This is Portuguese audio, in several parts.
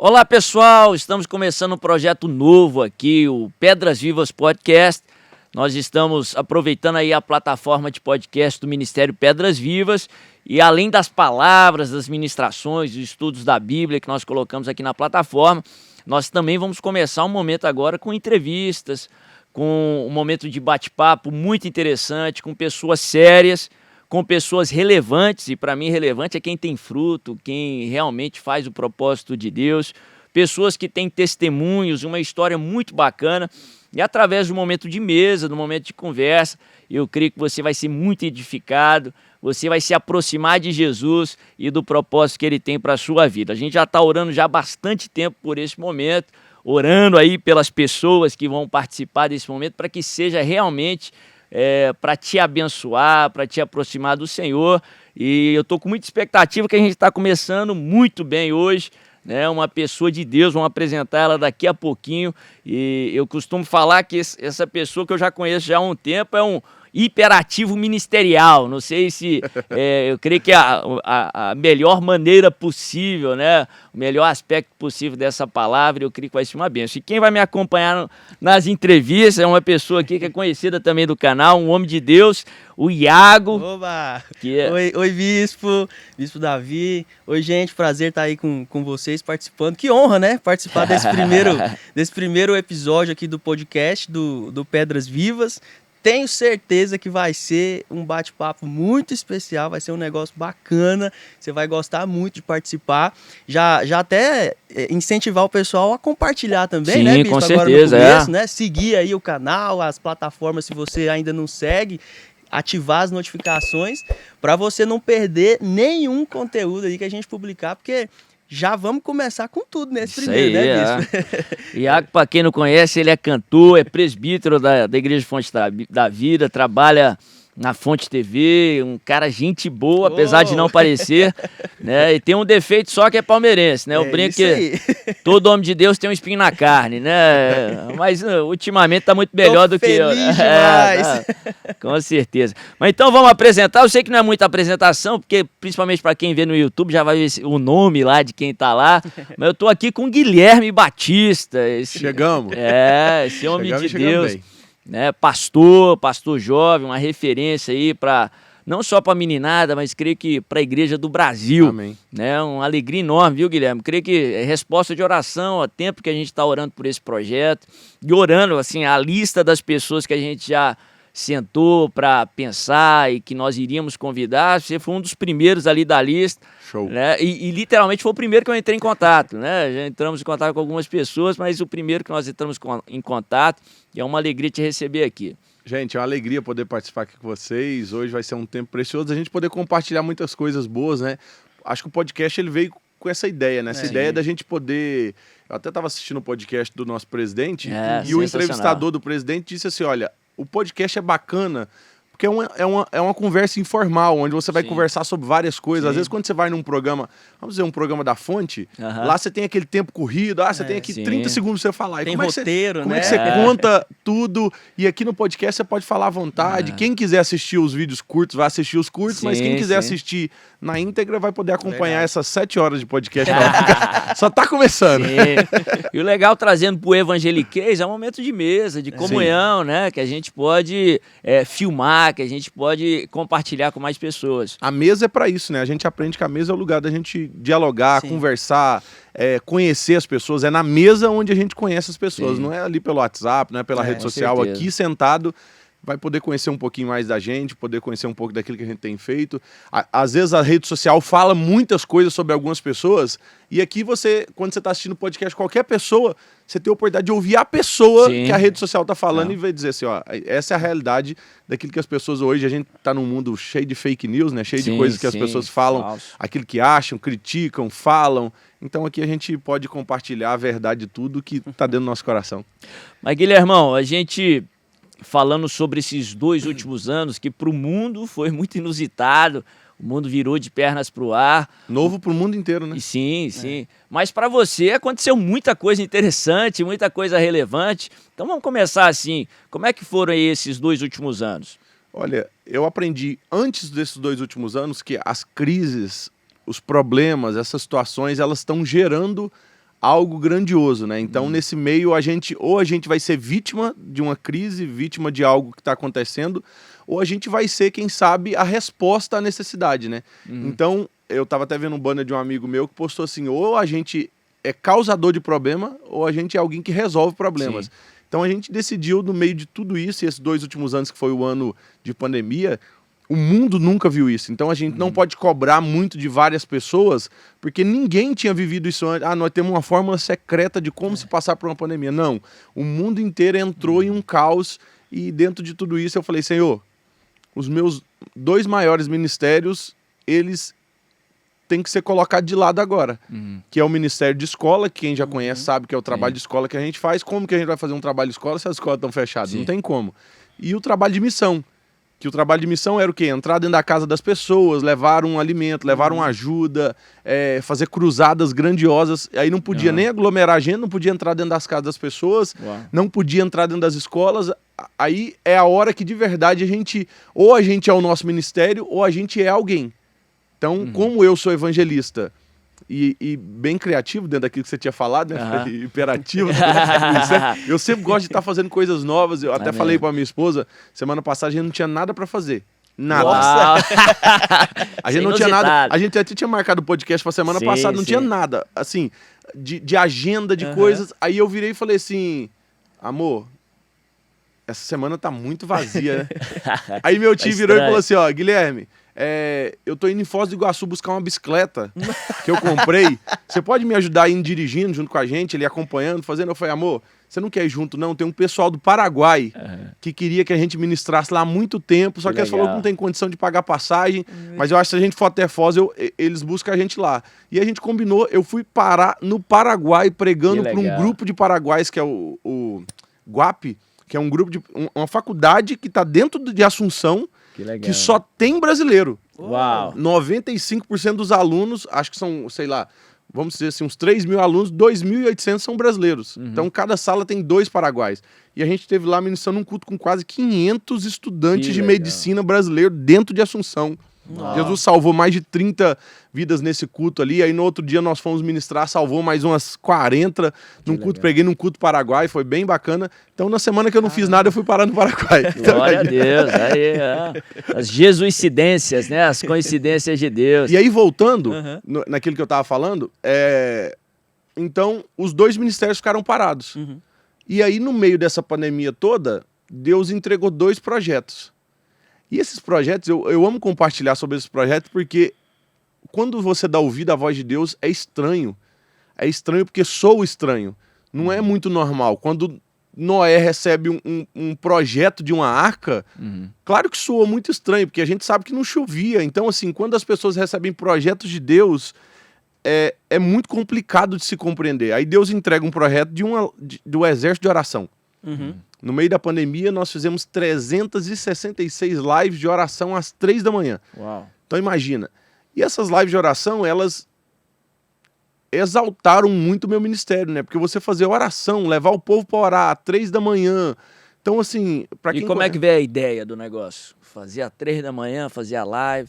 Olá pessoal, estamos começando um projeto novo aqui, o Pedras Vivas Podcast. Nós estamos aproveitando aí a plataforma de podcast do Ministério Pedras Vivas e além das palavras, das ministrações, dos estudos da Bíblia que nós colocamos aqui na plataforma, nós também vamos começar um momento agora com entrevistas, com um momento de bate-papo muito interessante, com pessoas sérias, com pessoas relevantes, e para mim relevante é quem tem fruto, quem realmente faz o propósito de Deus, pessoas que têm testemunhos, uma história muito bacana, e através do momento de mesa, do momento de conversa, eu creio que você vai ser muito edificado, você vai se aproximar de Jesus e do propósito que Ele tem para a sua vida. A gente já está orando já há bastante tempo por esse momento, orando aí pelas pessoas que vão participar desse momento, para que seja realmente para te abençoar, para te aproximar do Senhor. E eu estou com muita expectativa que a gente está começando muito bem hoje, né? Uma pessoa de Deus, vamos apresentar ela daqui a pouquinho. E eu costumo falar que essa pessoa que eu já conheço já há um tempo é um hiperativo ministerial. Não sei se, eu creio que a melhor maneira possível, né? O melhor aspecto possível dessa palavra, eu creio que vai ser uma bênção. E quem vai me acompanhar nas entrevistas é uma pessoa aqui que é conhecida também do canal, um homem de Deus, o Iago. Oba! Oi, Bispo Davi. Oi, gente, prazer estar aí com vocês participando. Que honra, né? Participar desse primeiro episódio aqui do podcast do Pedras Vivas. Tenho certeza que vai ser um bate-papo muito especial, vai ser um negócio bacana, você vai gostar muito de participar. Já até incentivar o pessoal a compartilhar também, sim, né, Bispo? Com agora certeza, no começo, né? Seguir aí o canal, as plataformas, se você ainda não segue, ativar as notificações para você não perder nenhum conteúdo aí que a gente publicar, porque já vamos começar com tudo nesse isso primeiro, aí, né, Bispo? Iago, para quem não conhece, ele é cantor, é presbítero da Igreja Fonte da Vida, trabalha na Fonte TV, um cara gente boa, apesar de não parecer, né? E tem um defeito só que é palmeirense, né? Eu brinco que todo homem de Deus tem um espinho na carne, né? Mas ultimamente tá muito melhor do que eu. Demais. Com certeza. Mas então vamos apresentar. Eu sei que não é muita apresentação, porque principalmente para quem vê no YouTube já vai ver o nome lá de quem tá lá. Mas eu tô aqui com o Guilherme Batista. Chegamos. Esse homem Chegamos de Deus. bem. Né, pastor jovem, uma referência aí para não só para a meninada, mas creio que para a igreja do Brasil. Amém. Né, uma alegria enorme, viu, Guilherme? Creio que é resposta de oração, há tempo que a gente está orando por esse projeto e orando assim a lista das pessoas que a gente já sentou para pensar e que nós iríamos convidar. Você foi um dos primeiros ali da lista. Show. Né? E literalmente foi o primeiro que eu entrei em contato, né? Já entramos em contato com algumas pessoas, mas o primeiro que nós entramos em contato, e é uma alegria te receber aqui. Gente, é uma alegria poder participar aqui com vocês. Hoje vai ser um tempo precioso, a gente poder compartilhar muitas coisas boas, né? Acho que o podcast ele veio com essa ideia, né? Essa ideia da gente poder... Eu até estava assistindo o podcast do nosso presidente e o entrevistador do presidente disse assim, olha, o podcast é bacana porque é uma conversa informal, onde você vai conversar sobre várias coisas. Às vezes, quando você vai num programa, vamos dizer, um programa da Fonte, lá você tem aquele tempo corrido, você tem aqui 30 segundos pra você falar. E tem como roteiro, como é que você conta tudo? E aqui no podcast você pode falar à vontade. Quem quiser assistir os vídeos curtos, vai assistir os curtos, mas quem quiser assistir na íntegra vai poder acompanhar essas 7 horas de podcast. Só tá começando. E o legal, trazendo pro Evangeliquez, é um momento de mesa, de comunhão, né? Que a gente pode filmar, que a gente pode compartilhar com mais pessoas. A mesa é para isso, né? A gente aprende que a mesa é o lugar da gente dialogar, conversar, conhecer as pessoas. É na mesa onde a gente conhece as pessoas, não é ali pelo WhatsApp, não é pela rede social. Aqui sentado vai poder conhecer um pouquinho mais da gente, poder conhecer um pouco daquilo que a gente tem feito. Às vezes a rede social fala muitas coisas sobre algumas pessoas, e aqui você, quando você está assistindo podcast, qualquer pessoa, você tem a oportunidade de ouvir a pessoa que a rede social está falando e vai dizer assim, ó, essa é a realidade daquilo que as pessoas hoje, a gente está num mundo cheio de fake news, né? Cheio de coisas que as pessoas falam, aquilo que acham, criticam, falam. Então aqui a gente pode compartilhar a verdade de tudo que está dentro do nosso coração. Mas, Guilhermão, a gente... falando sobre esses 2 últimos anos, que para o mundo foi muito inusitado, o mundo virou de pernas para o ar. Novo para o mundo inteiro, né? Sim. Mas para você aconteceu muita coisa interessante, muita coisa relevante. Então vamos começar assim, como é que foram aí esses 2 últimos anos? Olha, eu aprendi antes desses 2 últimos anos que as crises, os problemas, essas situações, elas estão gerando algo grandioso, né? Então, nesse meio, a gente vai ser vítima de uma crise, vítima de algo que está acontecendo, ou a gente vai ser, quem sabe, a resposta à necessidade, né? Então, eu estava até vendo um banner de um amigo meu que postou assim, ou a gente é causador de problema, ou a gente é alguém que resolve problemas. Sim. Então, a gente decidiu, no meio de tudo isso, e esses 2 últimos anos que foi o ano de pandemia, o mundo nunca viu isso. Então a gente não pode cobrar muito de várias pessoas, porque ninguém tinha vivido isso antes. Nós temos uma fórmula secreta de como se passar por uma pandemia. Não. O mundo inteiro entrou em um caos e dentro de tudo isso eu falei, Senhor, os meus 2 maiores ministérios, eles têm que ser colocados de lado agora. Que é o Ministério de Escola, que quem já conhece sabe que é o trabalho de escola que a gente faz. Como que a gente vai fazer um trabalho de escola se as escolas estão fechadas? Sim. Não tem como. E o trabalho de missão. Que o trabalho de missão era o quê? Entrar dentro da casa das pessoas, levar um alimento, levar uma ajuda, fazer cruzadas grandiosas. Aí não podia nem aglomerar gente, não podia entrar dentro das casas das pessoas, não podia entrar dentro das escolas. Aí é a hora que de verdade ou a gente é o nosso ministério, ou a gente é alguém. Então, como eu sou evangelista e bem criativo dentro daquilo que você tinha falado, né? Hiperativo. Eu sempre gosto de estar fazendo coisas novas. Eu até falei para minha esposa, semana passada a gente não tinha nada para fazer. Nada. A gente não tinha nada. A gente até tinha marcado o podcast para semana passada, não tinha nada. Assim, de agenda, de coisas. Aí eu virei e falei assim, amor, essa semana tá muito vazia, né? Aí meu tio virou e falou assim, ó, Guilherme, eu tô indo em Foz do Iguaçu buscar uma bicicleta que eu comprei. Você pode me ajudar a ir dirigindo junto com a gente, ele acompanhando, fazendo? Eu falei, amor, você não quer ir junto não? Tem um pessoal do Paraguai que queria que a gente ministrasse lá há muito tempo, só que eles falaram que não tem condição de pagar passagem, mas eu acho que se a gente for até Foz, eles buscam a gente lá. E a gente combinou, eu fui parar no Paraguai pregando para um grupo de paraguaios, que é o GUAP, que é um grupo de uma faculdade que está dentro de Assunção, que só tem brasileiro. Uau! 95% dos alunos, acho que são, sei lá, vamos dizer assim, uns 3 mil alunos, 2.800 são brasileiros. Então, cada sala tem 2 paraguaios. E a gente esteve lá ministrando um culto com quase 500 estudantes de medicina brasileiro dentro de Assunção. Nossa. Jesus salvou mais de 30 vidas nesse culto ali. Aí no outro dia nós fomos ministrar, salvou mais umas 40 num culto, preguei num culto paraguai, foi bem bacana. Então na semana que eu não fiz nada, eu fui parar no Paraguai. Glória a Deus, as jesuicidências, né? As coincidências de Deus. E aí voltando naquilo que eu tava falando, então os 2 ministérios ficaram parados. E aí no meio dessa pandemia toda, Deus entregou 2 projetos. E esses projetos, eu amo compartilhar sobre esses projetos, porque quando você dá ouvido à voz de Deus, é estranho. É estranho porque sou estranho. Não é muito normal. Quando Noé recebe um projeto de uma arca, claro que soa muito estranho, porque a gente sabe que não chovia. Então, assim, quando as pessoas recebem projetos de Deus, é muito complicado de se compreender. Aí Deus entrega um projeto do exército de oração. No meio da pandemia, nós fizemos 366 lives de oração às 3 da manhã. Uau. Então imagina. E essas lives de oração, elas exaltaram muito o meu ministério, né? Porque você fazer oração, levar o povo para orar às 3 da manhã. Então, assim, para quem... E como é que veio a ideia do negócio? Fazia às 3 da manhã, fazia a live.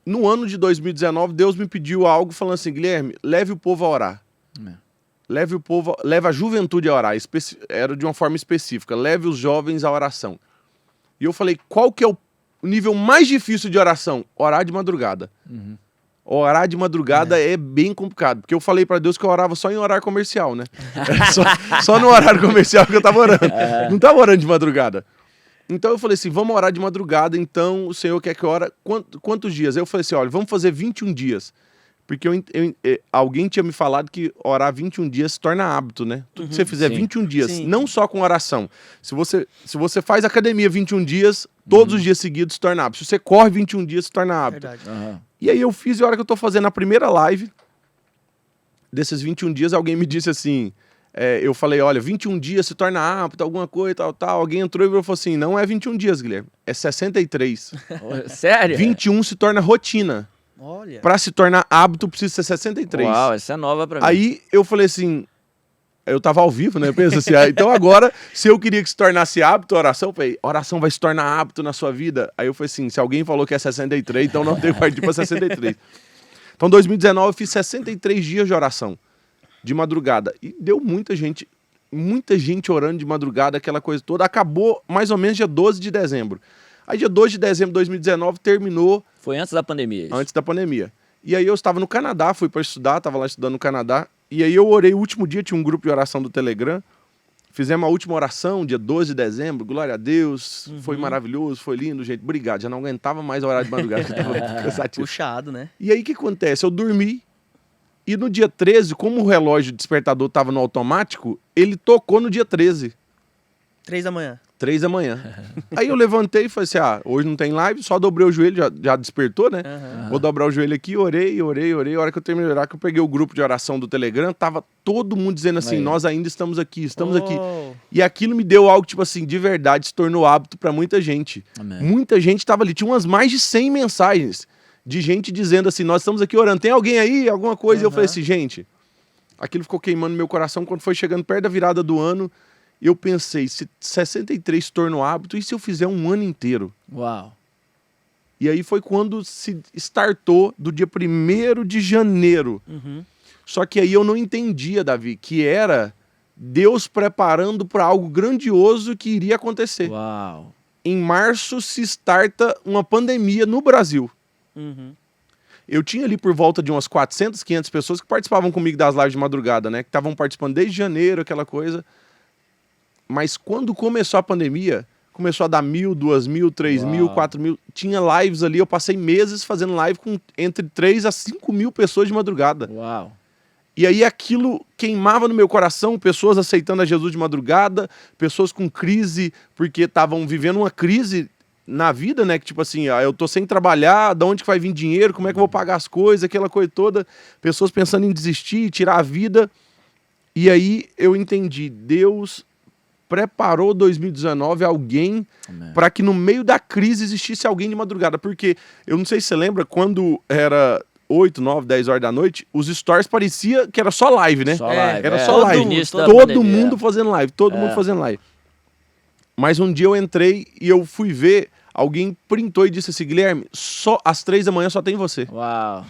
No ano de 2019, Deus me pediu algo falando assim, Guilherme, leve o povo a orar. Leve a juventude a orar, era de uma forma específica, leve os jovens à oração. E eu falei, qual que é o nível mais difícil de oração? Orar de madrugada. Orar de madrugada é bem complicado, porque eu falei para Deus que eu orava só em horário comercial, né? só no horário comercial que eu tava orando. Não tava orando de madrugada. Então eu falei assim, vamos orar de madrugada, então o Senhor quer que eu ore quantos dias? Eu falei assim, olha, vamos fazer 21 dias. Porque alguém tinha me falado que orar 21 dias se torna hábito, né? Tudo que você fizer 21 dias, não só com oração. Se você faz academia 21 dias, todos os dias seguidos se torna hábito. Se você corre 21 dias, se torna hábito. E aí eu fiz, e a hora que eu tô fazendo a primeira live, desses 21 dias, alguém me disse assim, eu falei, olha, 21 dias se torna hábito, alguma coisa, tal. Alguém entrou e falou assim, não é 21 dias, Guilherme, é 63. Sério? 21 se torna rotina. Olha. Pra se tornar hábito, precisa ser 63. Uau, essa é nova pra mim. Aí eu falei assim, eu tava ao vivo, né? Eu pensei assim, então agora, se eu queria que se tornasse hábito a oração, eu falei, oração vai se tornar hábito na sua vida. Aí eu falei assim, se alguém falou que é 63, então não tem que partir pra 63. Então, em 2019, eu fiz 63 dias de oração. de madrugada. E deu muita gente orando de madrugada, aquela coisa toda. Acabou mais ou menos dia 12 de dezembro. Aí dia 12 de dezembro de 2019 terminou... Foi antes da pandemia isso. Antes da pandemia. E aí eu estava no Canadá, fui para estudar, estava lá estudando no Canadá. E aí eu orei o último dia, tinha um grupo de oração do Telegram. Fizemos a última oração, dia 12 de dezembro, glória a Deus, foi maravilhoso, foi lindo, gente, obrigado. Já não aguentava mais a orar de madrugada, que tava cansativo. Puxado, né? E aí o que acontece? Eu dormi, e no dia 13, como o relógio despertador estava no automático, ele tocou no dia 13. 3 da manhã. 3 da manhã. Aí eu levantei e falei assim, hoje não tem live, só dobrei o joelho, já despertou, né? Vou dobrar o joelho aqui, orei. A hora que eu terminei de orar, que eu peguei o grupo de oração do Telegram, tava todo mundo dizendo assim, nós ainda estamos aqui. E aquilo me deu algo, tipo assim, de verdade, se tornou hábito para muita gente. Amém. Muita gente tava ali, tinha umas mais de 100 mensagens de gente dizendo assim, nós estamos aqui orando, tem alguém aí, alguma coisa? E eu falei assim, gente, aquilo ficou queimando no meu coração quando foi chegando perto da virada do ano. Eu pensei, se 63 se tornou hábito, e se eu fizer um ano inteiro? Uau. E aí foi quando se startou do dia 1º de janeiro. Só que aí eu não entendia, Davi, que era Deus preparando para algo grandioso que iria acontecer. Uau. Em março se starta uma pandemia no Brasil. Eu tinha ali por volta de umas 400, 500 pessoas que participavam comigo das lives de madrugada, né? Que estavam participando desde janeiro, aquela coisa... Mas quando começou a pandemia, começou a dar 1.000, 2.000, 3.000, 4.000. Tinha lives ali, eu passei meses fazendo live com entre 3 a 5.000 pessoas de madrugada. Uau. E aí aquilo queimava no meu coração, pessoas aceitando a Jesus de madrugada, pessoas com crise, porque estavam vivendo uma crise na vida, né? Que tipo assim, eu tô sem trabalhar, de onde que vai vir dinheiro, como é que eu vou pagar as coisas, aquela coisa toda. Pessoas pensando em desistir, tirar a vida. E aí eu entendi, Deus... preparou 2019 alguém para que no meio da crise existisse alguém de madrugada. Porque, eu não sei se você lembra, quando era 8, 9, 10 horas da noite, os stories parecia que era só live, né? Só live. Era só live. Todo mundo fazendo live, todo mundo fazendo live. Mas um dia eu entrei e eu fui ver, alguém printou e disse assim, Guilherme, só às 3 da manhã só tem você. Uau.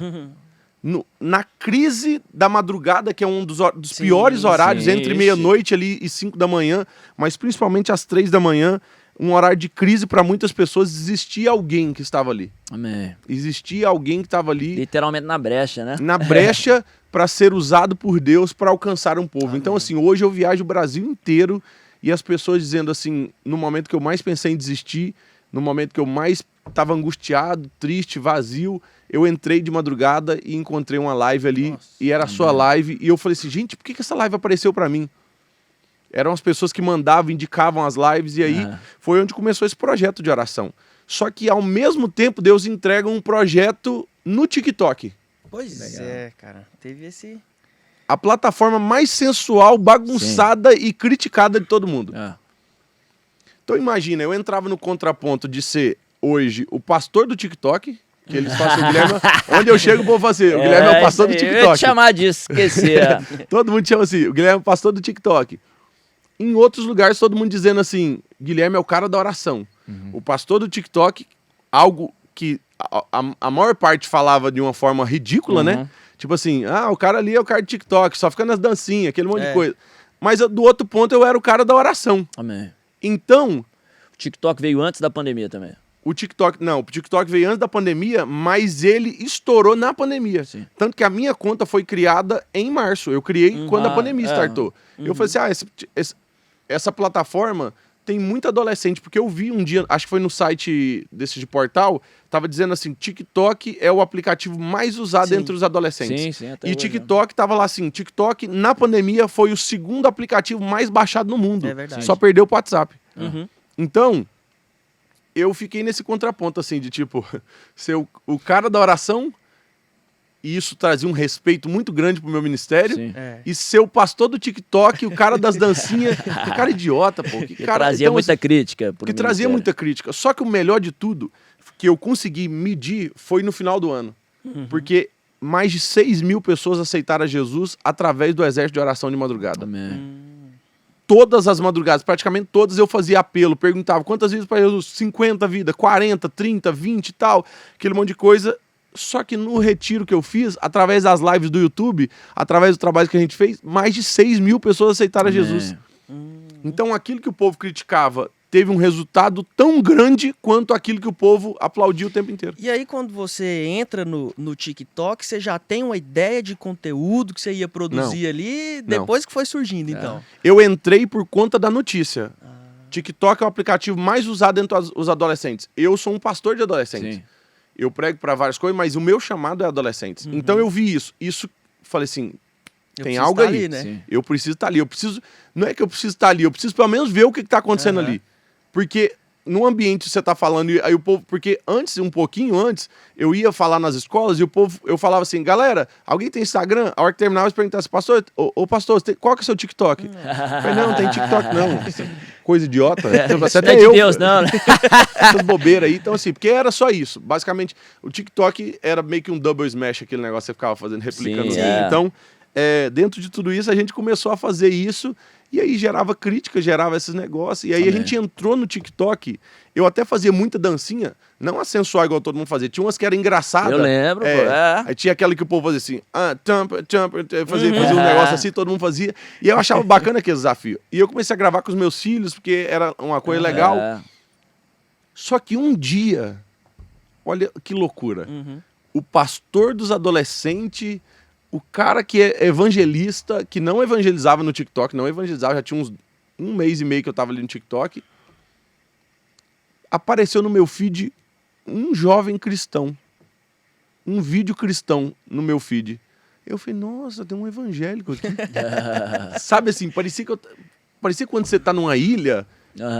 Na crise da madrugada, que é um dos piores horários, entre meia-noite ali e 5 da manhã, mas principalmente às 3 da manhã, um horário de crise para muitas pessoas, existia alguém que estava ali. Amém. Existia alguém que estava ali... Literalmente na brecha, né? Na brecha para ser usado por Deus para alcançar um povo. Amém. Então, assim, hoje eu viajo o Brasil inteiro e as pessoas dizendo assim, no momento que eu mais pensei em desistir, no momento que eu mais estava angustiado, triste, vazio, eu entrei de madrugada e encontrei uma live ali, e era a sua live, e eu falei assim, gente, por que essa live apareceu para mim? Eram as pessoas que mandavam, indicavam as lives, e aí foi onde começou esse projeto de oração. Só que, ao mesmo tempo, Deus entrega um projeto no TikTok. Pois é, cara, teve esse... A plataforma mais sensual, bagunçada e criticada de todo mundo. Então imagina, eu entrava no contraponto de ser, hoje, o pastor do TikTok... Que eles façam o Guilherme, onde eu chego, o povo fala assim, o Guilherme é o pastor do TikTok. Eu ia te chamar disso, esquecer. Todo mundo chama assim, o Guilherme é o pastor do TikTok. Em outros lugares, todo mundo dizendo assim, Guilherme é o cara da oração. O pastor do TikTok, algo que a maior parte falava de uma forma ridícula, né? Tipo assim, o cara ali é o cara do TikTok, só fica nas dancinhas, aquele monte de coisa. Mas do outro ponto, eu era o cara da oração. Amém. Então... O TikTok veio antes da pandemia também. O TikTok veio antes da pandemia, mas ele estourou na pandemia. Sim. Tanto que a minha conta foi criada em março. Eu criei quando a pandemia startou. Eu falei assim, essa plataforma tem muito adolescente, porque eu vi um dia, acho que foi no site desse de portal, tava dizendo assim, TikTok é o aplicativo mais usado entre os adolescentes. Sim, até e hoje, TikTok tava lá assim, TikTok na pandemia foi o segundo aplicativo mais baixado no mundo. É verdade. Só perdeu pro WhatsApp. Então... eu fiquei nesse contraponto, assim, de tipo, ser o cara da oração, e isso trazia um respeito muito grande pro meu ministério, e ser o pastor do TikTok, o cara das dancinhas, que cara idiota, pô. Que cara, trazia então, muita crítica. Que trazia muita crítica. Só que o melhor de tudo, que eu consegui medir, foi no final do ano. Porque mais de 6.000 pessoas aceitaram a Jesus através do exército de oração de madrugada. Amém. Todas as madrugadas, praticamente todas, eu fazia apelo, perguntava quantas vidas para Jesus, 50 vidas, 40, 30, 20 e tal, aquele monte de coisa, Só que no retiro que eu fiz, através das lives do YouTube, através do trabalho que a gente fez, mais de 6 mil pessoas aceitaram Jesus. Então aquilo que o povo criticava teve um resultado tão grande quanto aquilo que o povo aplaudia o tempo inteiro. E aí quando você entra no TikTok, você já tem uma ideia de conteúdo que você ia produzir ali, depois que foi surgindo, então? Eu entrei por conta da notícia. TikTok é o aplicativo mais usado entre os adolescentes. Eu sou um pastor de adolescentes. Sim. Eu prego para várias coisas, mas o meu chamado é adolescentes. Então eu vi isso. Falei assim, tem algo aí. Ali, né? Eu preciso estar ali. Não é que eu preciso estar ali, eu preciso pelo menos ver o que está acontecendo ali. Porque no ambiente você tá falando, aí o povo, porque um pouquinho antes, eu ia falar nas escolas e o povo, eu falava assim, galera, alguém tem Instagram? A hora que terminava, eu perguntava assim, pastor, pastor, qual que é o seu TikTok? Eu falei, não tem TikTok não. Coisa idiota. Você até não é de Deus, não, né? Essas bobeiras aí. Então assim, porque era só isso. Basicamente, o TikTok era meio que um double smash, aquele negócio que você ficava fazendo, replicando. Sim, Então, dentro de tudo isso, a gente começou a fazer isso. E aí gerava crítica, gerava esses negócios. E aí a gente entrou no TikTok. Eu até fazia muita dancinha, não a sensual igual todo mundo fazia. Tinha umas que eram engraçadas. Eu lembro, Aí tinha aquela que o povo fazia assim, fazia um negócio assim, todo mundo fazia. E eu achava bacana aquele desafio. E eu comecei a gravar com os meus filhos, porque era uma coisa legal. Só que um dia, olha que loucura, o pastor dos adolescentes... O cara que é evangelista, que não evangelizava no TikTok, não evangelizava, já tinha um mês e meio que eu tava ali no TikTok, apareceu no meu feed um jovem cristão, um vídeo cristão no meu feed. Eu falei, nossa, tem um evangélico aqui. Sabe assim, parecia quando você tá numa ilha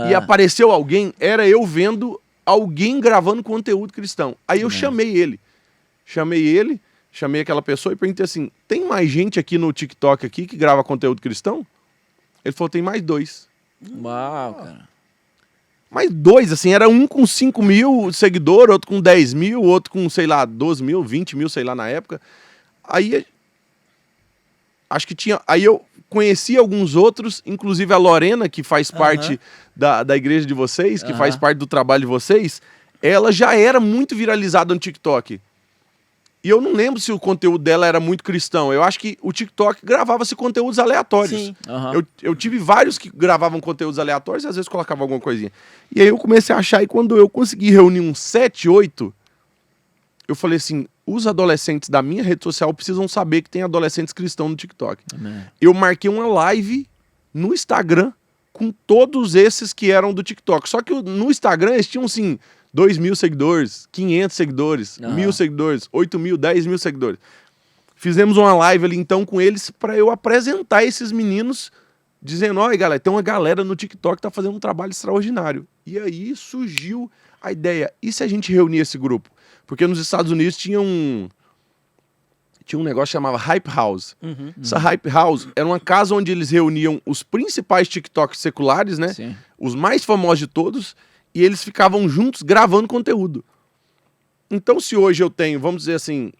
e apareceu alguém, era eu vendo alguém gravando conteúdo cristão. Aí eu chamei ele, chamei aquela pessoa e perguntei assim, tem mais gente aqui no TikTok aqui que grava conteúdo cristão? Ele falou, tem mais 2. Uau, cara. Mais 2, assim, era um com 5 mil seguidores, outro com 10 mil, outro com, sei lá, 12 mil, 20 mil, sei lá, na época. Aí, acho que tinha... Aí eu conheci alguns outros, inclusive a Lorena, que faz parte da igreja de vocês, que faz parte do trabalho de vocês, ela já era muito viralizada no TikTok. E eu não lembro se o conteúdo dela era muito cristão. Eu acho que o TikTok gravava-se conteúdos aleatórios. Sim. Eu tive vários que gravavam conteúdos aleatórios e às vezes colocavam alguma coisinha. E aí eu comecei a achar, e quando eu consegui reunir uns 7, 8, eu falei assim, os adolescentes da minha rede social precisam saber que tem adolescentes cristãos no TikTok. Amém. Eu marquei uma live no Instagram com todos esses que eram do TikTok. Só que no Instagram eles tinham, assim... 2 mil seguidores, 500 seguidores, 1.000 seguidores, 8 mil, 10 mil seguidores. Fizemos uma live ali então com eles para eu apresentar esses meninos, dizendo, olha galera, tem uma galera no TikTok que tá fazendo um trabalho extraordinário. E aí surgiu a ideia, e se a gente reunir esse grupo? Porque nos Estados Unidos tinha um negócio que chamava Hype House. Essa Hype House era uma casa onde eles reuniam os principais TikToks seculares, né? Sim. Os mais famosos de todos, e eles ficavam juntos gravando conteúdo. Então, se hoje eu tenho, vamos dizer assim,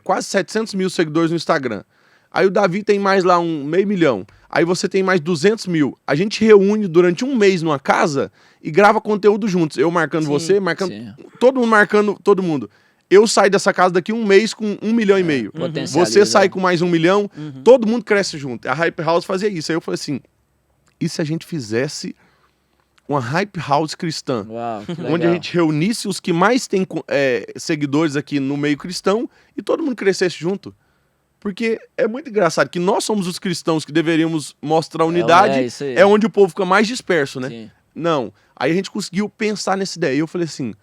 quase 700 mil seguidores no Instagram, aí o Davi tem mais lá 500 mil, aí você tem mais 200 mil, a gente reúne durante um mês numa casa e grava conteúdo juntos. Eu marcando você, marcando todo mundo marcando todo mundo. Eu saio dessa casa daqui um mês com 1,5 milhão. Você sai com mais 1 milhão, todo mundo cresce junto. A Hype House fazia isso. Aí eu falei assim, e se a gente fizesse uma Hype House cristã, onde a gente reunisse os que mais têm seguidores aqui no meio cristão e todo mundo crescesse junto? Porque é muito engraçado que nós somos os cristãos que deveríamos mostrar unidade, é onde o povo fica mais disperso, né? Sim. Não. Aí a gente conseguiu pensar nessa ideia. E eu falei assim,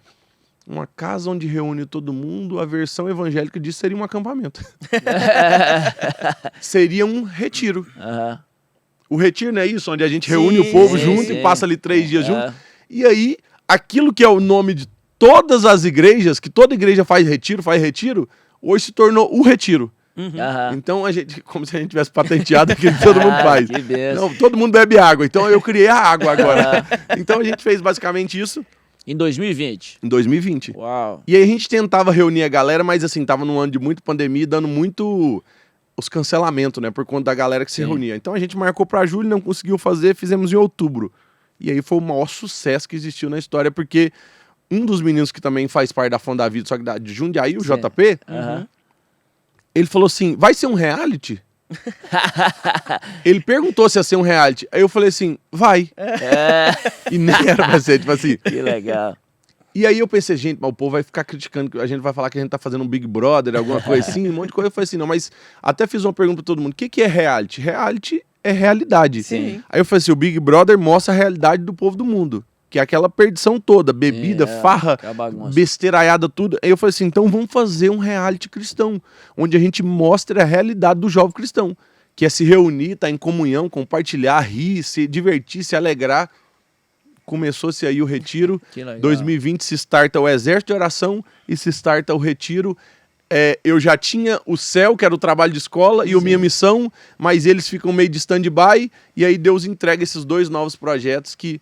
uma casa onde reúne todo mundo, a versão evangélica disso seria um acampamento. Seria um retiro. O retiro não é isso? Onde a gente reúne o povo junto e passa ali 3 dias junto. E aí, aquilo que é o nome de todas as igrejas, que toda igreja faz retiro, hoje se tornou o retiro. Então, a gente, como se a gente tivesse patenteado aquilo que todo mundo faz. Não, todo mundo bebe água, então eu criei a água agora. Então, a gente fez basicamente isso. Em 2020? Em 2020. Uau. E aí a gente tentava reunir a galera, mas assim, tava num ano de muita pandemia, dando muito... os cancelamentos, né? Por conta da galera que se reunia. Então a gente marcou pra julho, não conseguiu fazer, fizemos em outubro. E aí foi o maior sucesso que existiu na história, porque um dos meninos que também faz parte da Fã da Vida, só que de Jundiaí, o JP, ele falou assim, vai ser um reality? Ele perguntou se ia ser um reality. Aí eu falei assim, vai. E nem era pra ser, tipo assim. Que legal. E aí eu pensei, gente, mas o povo vai ficar criticando, a gente vai falar que a gente tá fazendo um Big Brother, alguma coisa assim, um monte de coisa. Eu falei assim, não, mas até fiz uma pergunta pra todo mundo, o que é reality? Reality é realidade. Sim. Aí eu falei assim, o Big Brother mostra a realidade do povo do mundo, que é aquela perdição toda, bebida, farra, besteiraiada, tudo. Aí eu falei assim, então vamos fazer um reality cristão, onde a gente mostra a realidade do jovem cristão, que é se reunir, estar em comunhão, compartilhar, rir, se divertir, se alegrar. Começou-se aí o retiro, 2020 se starta o exército de oração e se starta o retiro. Eu já tinha o céu, que era o trabalho de escola, e a minha missão, mas eles ficam meio de stand-by, e aí Deus entrega esses 2 novos projetos que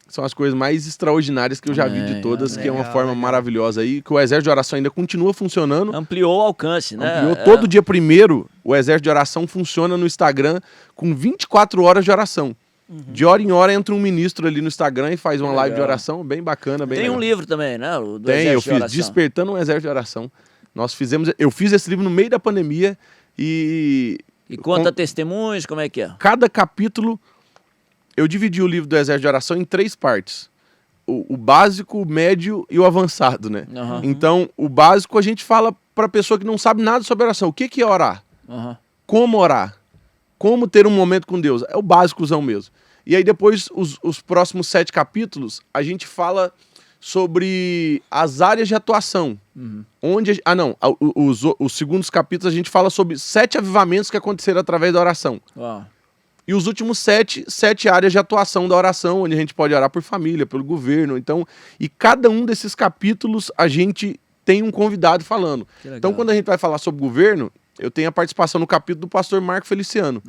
são as coisas mais extraordinárias que eu já vi de todas, que é uma forma maravilhosa aí, que o exército de oração ainda continua funcionando. Ampliou o alcance, né? Ampliou. Todo dia 1º, o exército de oração funciona no Instagram com 24 horas de oração. De hora em hora entra um ministro ali no Instagram e faz uma live de oração, bem bacana, bem Tem legal. um livro também, né? Eu fiz Despertando um Exército de Oração. Eu fiz esse livro no meio da pandemia e conta testemunhos, como é que é? Cada capítulo, eu dividi o livro do Exército de Oração em 3 partes. O básico, o médio e o avançado, né? Então, o básico a gente fala para pessoa que não sabe nada sobre oração. O que é orar? Como orar? Como ter um momento com Deus? É o básicozão mesmo. E aí depois, os próximos 7 capítulos, a gente fala sobre as áreas de atuação. Os segundos capítulos a gente fala sobre 7 avivamentos que aconteceram através da oração. E os últimos 7 áreas de atuação da oração, onde a gente pode orar por família, pelo governo. Então, e cada um desses capítulos a gente tem um convidado falando. Então, quando a gente vai falar sobre governo, eu tenho a participação no capítulo do pastor Marco Feliciano,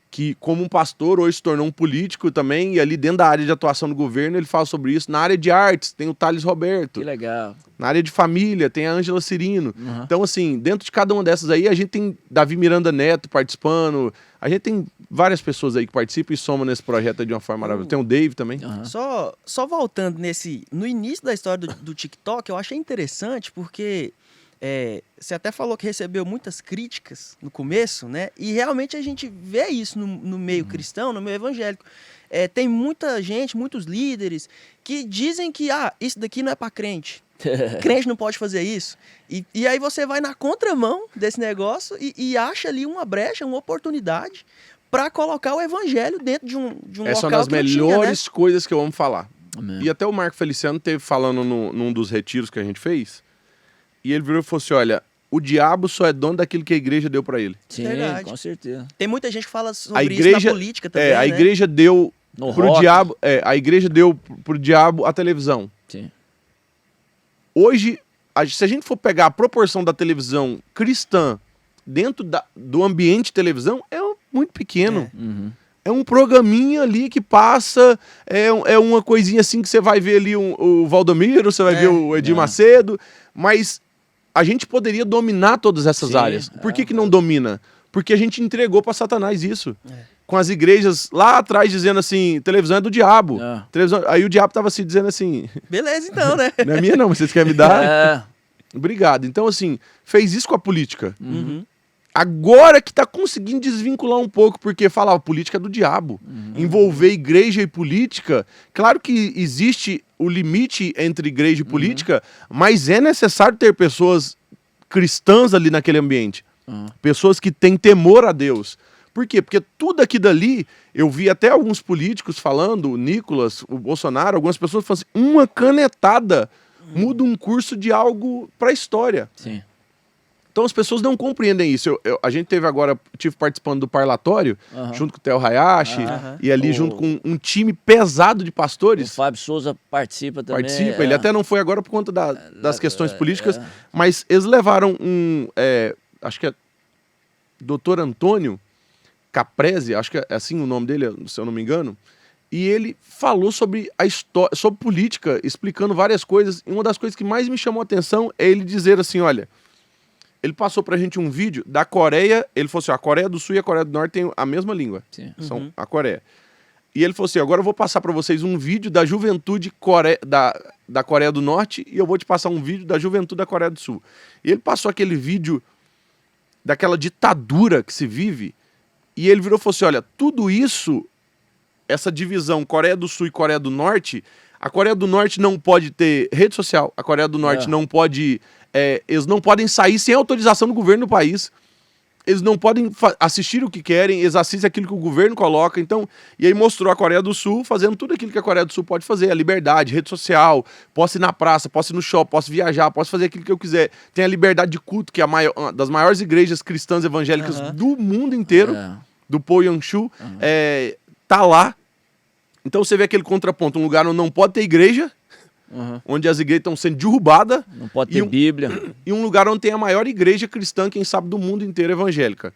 que como um pastor hoje se tornou um político também, e ali dentro da área de atuação do governo ele fala sobre isso. Na área de artes tem o Thales Roberto. Que legal. Na área de família tem a Ângela Cirino. Então assim, dentro de cada uma dessas aí a gente tem Davi Miranda Neto participando, a gente tem várias pessoas aí que participam e somam nesse projeto de uma forma maravilhosa. Tem o Dave também. Só voltando no início da história do TikTok, eu achei interessante porque... você até falou que recebeu muitas críticas no começo, né? E realmente a gente vê isso no meio cristão, no meio evangélico. Tem muita gente, muitos líderes, que dizem que isso daqui não é para crente. Crente não pode fazer isso. E aí você vai na contramão desse negócio e acha ali uma brecha, uma oportunidade para colocar o evangelho dentro de um local que não tinha, né? Essa é uma das melhores coisas que eu amo falar. Amém. E até o Marco Feliciano teve falando num dos retiros que a gente fez. E ele virou e falou assim, olha, o diabo só é dono daquilo que a igreja deu pra ele. Sim, com certeza. Tem muita gente que fala sobre isso na política também, a igreja deu pro diabo, a igreja deu pro diabo a televisão. Sim. Hoje, se a gente for pegar a proporção da televisão cristã dentro do ambiente de televisão, é muito pequeno. É um programinha ali que passa, é uma coisinha assim que você vai ver ali o Valdomiro, você vai ver o Edir Macedo, mas a gente poderia dominar todas essas áreas. Por que não domina? Porque a gente entregou para Satanás isso. Com as igrejas lá atrás dizendo assim, televisão é do diabo. Televisão... Aí o diabo tava se dizendo assim... Beleza então, né? Não é minha não, vocês querem me dar? Obrigado. Então assim, fez isso com a política. Agora que tá conseguindo desvincular um pouco, porque falava política é do diabo. Envolver igreja e política, claro que existe o limite entre igreja e política, mas é necessário ter pessoas cristãs ali naquele ambiente. Pessoas que têm temor a Deus. Por quê? Porque tudo aqui dali, eu vi até alguns políticos falando, o Nicolas, o Bolsonaro, algumas pessoas falando assim, uma canetada muda um curso de algo para a história. Sim. Então as pessoas não compreendem isso. A gente tive participando do parlatório, junto com o Theo Hayashi, e ali junto com um time pesado de pastores. O Fábio Souza participa também. Ele até não foi agora por conta das questões políticas, mas eles levaram acho que é Dr. Antônio Caprese, acho que é assim o nome dele, se eu não me engano, e ele falou sobre a história, sobre política, explicando várias coisas, e uma das coisas que mais me chamou a atenção é ele dizer assim, olha, ele passou pra gente um vídeo da Coreia, ele falou assim, a Coreia do Sul e a Coreia do Norte têm a mesma língua, são a Coreia. E ele falou assim, agora eu vou passar para vocês um vídeo da juventude da Coreia do Norte e eu vou te passar um vídeo da juventude da Coreia do Sul. E ele passou aquele vídeo daquela ditadura que se vive e ele virou e falou assim, olha, tudo isso, essa divisão Coreia do Sul e Coreia do Norte, a Coreia do Norte não pode ter rede social, a Coreia do Norte não pode... eles não podem sair sem autorização do governo do país. Eles não podem assistir o que querem, eles assistem aquilo que o governo coloca. Então, e aí mostrou a Coreia do Sul fazendo tudo aquilo que a Coreia do Sul pode fazer. A liberdade, rede social, posso ir na praça, posso ir no shopping, posso viajar, posso fazer aquilo que eu quiser. Tem a liberdade de culto, que é uma das maiores igrejas cristãs evangélicas do mundo inteiro, do Poyangshu, tá lá. Então você vê aquele contraponto, um lugar onde não pode ter igreja, onde as igrejas estão sendo derrubadas. Não pode ter Bíblia. E um lugar onde tem a maior igreja cristã, quem sabe, do mundo inteiro evangélica.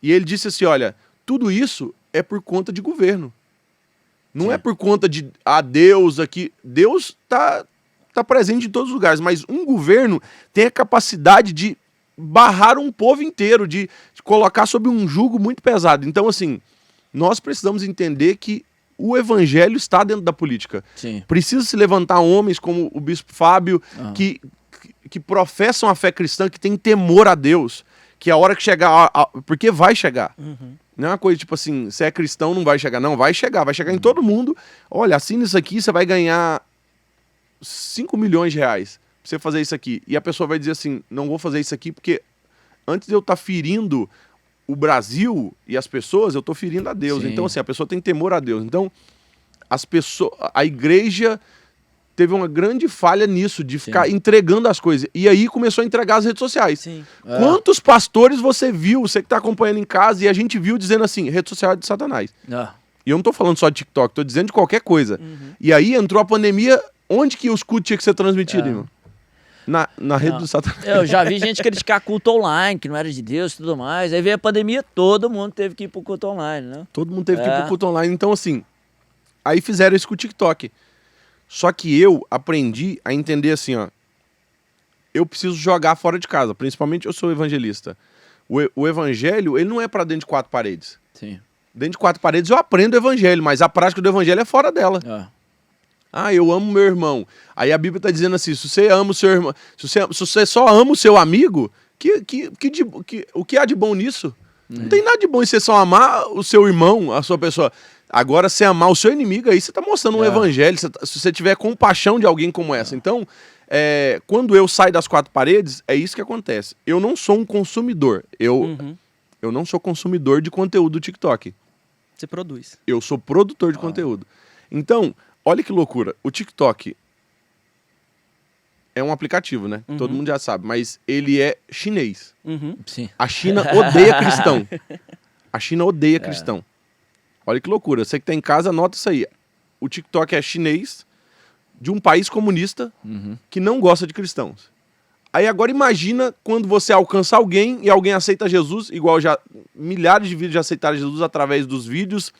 E ele disse assim, olha, tudo isso é por conta de governo. Não é por conta de Deus aqui. Deus tá presente em todos os lugares, mas um governo tem a capacidade de barrar um povo inteiro, de colocar sob um jugo muito pesado. Então, assim, nós precisamos entender que o evangelho está dentro da política. Sim. Precisa se levantar homens como o bispo Fábio, que professam a fé cristã, que tem temor a Deus, que a hora que chegar, porque vai chegar. Não é uma coisa tipo assim, se é cristão não vai chegar. Não, vai chegar em todo mundo. Olha, assina isso aqui, você vai ganhar 5 milhões de reais pra você fazer isso aqui. E a pessoa vai dizer assim, não vou fazer isso aqui porque antes de eu estar ferindo o Brasil e as pessoas, eu estou ferindo a Deus. Sim. Então, assim, a pessoa tem temor a Deus. Então, a igreja teve uma grande falha nisso, de ficar entregando as coisas. E aí começou a entregar as redes sociais. Sim. Quantos pastores você viu, você que está acompanhando em casa, e a gente viu dizendo assim, rede social é de Satanás. E eu não estou falando só de TikTok, estou dizendo de qualquer coisa. E aí entrou a pandemia, onde que os cultos tinham que ser transmitidos, irmão? Na rede do Satanás. Eu já vi gente criticar culto online, que não era de Deus e tudo mais. Aí veio a pandemia, todo mundo teve que ir pro culto online, né? Todo mundo teve que ir pro culto online. Então, assim, aí fizeram isso com o TikTok. Só que eu aprendi a entender assim, ó. Eu preciso jogar fora de casa. Principalmente eu sou evangelista. O evangelho, ele não é para dentro de 4 paredes. Sim. Dentro de 4 paredes eu aprendo o evangelho, mas a prática do evangelho é fora dela. Eu amo meu irmão. Aí a Bíblia está dizendo assim, se você ama o seu irmão, se você só ama o seu amigo, o que há de bom nisso? Não tem nada de bom em você só amar o seu irmão, a sua pessoa. Agora, se amar o seu inimigo, aí você está mostrando um evangelho, se você tiver compaixão de alguém como essa. Então, quando eu saio das 4 paredes, é isso que acontece. Eu não sou um consumidor. Eu não sou consumidor de conteúdo do TikTok. Você produz. Eu sou produtor de conteúdo. Então, olha que loucura. O TikTok é um aplicativo, né? Todo mundo já sabe. Mas ele é chinês. Sim. A China odeia cristão. A China odeia cristão. Olha que loucura. Você que tá em casa, anota isso aí. O TikTok é chinês de um país comunista que não gosta de cristãos. Aí agora imagina quando você alcança alguém e alguém aceita Jesus, igual já milhares de vídeos já aceitaram Jesus através dos vídeos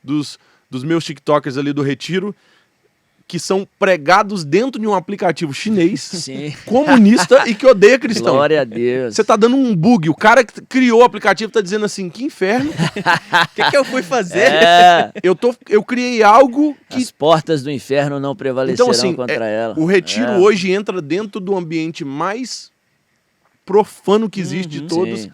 dos meus TikTokers ali do Retiro, que são pregados dentro de um aplicativo chinês, comunista e que odeia cristão. Glória a Deus. Você tá dando um bug. O cara que criou o aplicativo tá dizendo assim, que inferno. O que eu fui fazer? Eu criei algo que... As portas do inferno não prevalecerão então, assim, contra ela. O Retiro hoje entra dentro do ambiente mais profano que existe de todos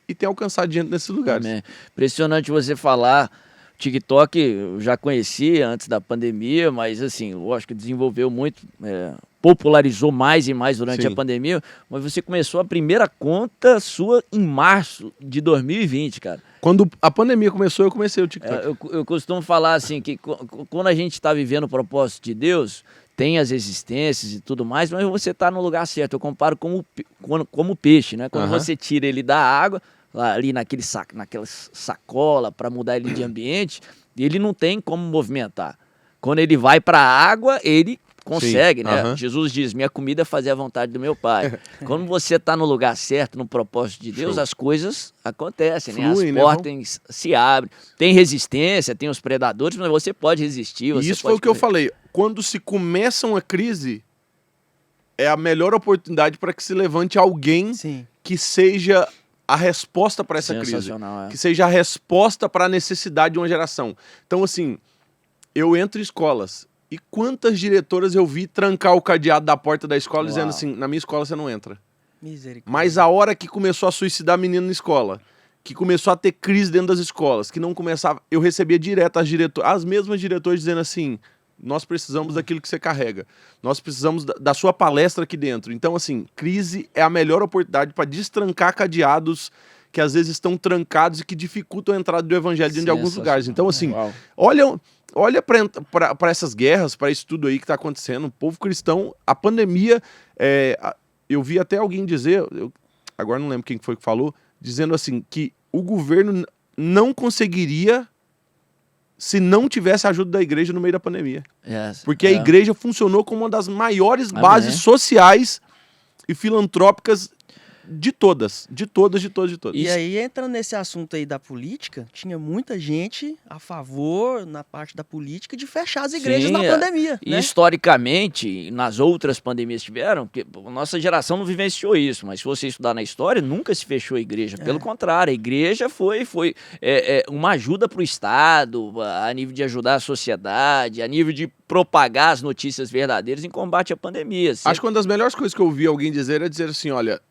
e tem alcançado gente nesses lugares. Impressionante você falar... TikTok eu já conhecia antes da pandemia, mas assim, lógico que desenvolveu muito, popularizou mais e mais durante a pandemia, mas você começou a primeira conta sua em março de 2020, cara. Quando a pandemia começou, eu comecei o TikTok. Eu costumo falar assim, que quando a gente está vivendo o propósito de Deus, tem as resistências e tudo mais, mas você está no lugar certo. Eu comparo como peixe, né? Quando você tira ele da água, lá, ali naquela sacola para mudar ele de ambiente, ele não tem como movimentar. Quando ele vai para a água, ele consegue, né? Jesus diz, minha comida é fazer a vontade do meu Pai. Quando você está no lugar certo, no propósito de Deus, as coisas acontecem, Flui, né? As portas se abrem. Tem resistência, tem os predadores, mas você pode resistir. Isso foi o que eu falei. Quando se começa uma crise, é a melhor oportunidade para que se levante alguém que seja a resposta para essa crise. Que seja a resposta para a necessidade de uma geração. Então, assim, eu entro em escolas e quantas diretoras eu vi trancar o cadeado da porta da escola dizendo assim, na minha escola você não entra. Misericórdia. Mas a hora que começou a suicidar menino na escola, que começou a ter crise dentro das escolas, que não começava, eu recebia direto as mesmas diretoras dizendo assim, nós precisamos daquilo que você carrega, nós precisamos da sua palestra aqui dentro. Então, assim, crise é a melhor oportunidade para destrancar cadeados que às vezes estão trancados e que dificultam a entrada do evangelho dentro de alguns lugares. Então, assim, olha para essas guerras, para isso tudo aí que está acontecendo. O povo cristão, a pandemia, eu vi até alguém dizer, agora não lembro quem foi que falou, dizendo assim, que o governo não conseguiria se não tivesse a ajuda da igreja no meio da pandemia. Porque a igreja funcionou como uma das maiores bases sociais e filantrópicas de todas. E aí, entrando nesse assunto aí da política, tinha muita gente a favor, na parte da política, de fechar as igrejas na pandemia. E historicamente, nas outras pandemias que tiveram, porque a nossa geração não vivenciou isso, mas se você estudar na história, nunca se fechou a igreja. Pelo contrário, a igreja foi uma ajuda para o Estado, a nível de ajudar a sociedade, a nível de propagar as notícias verdadeiras em combate à pandemia. Acho que uma das melhores coisas que eu ouvi alguém dizer é dizer assim, olha,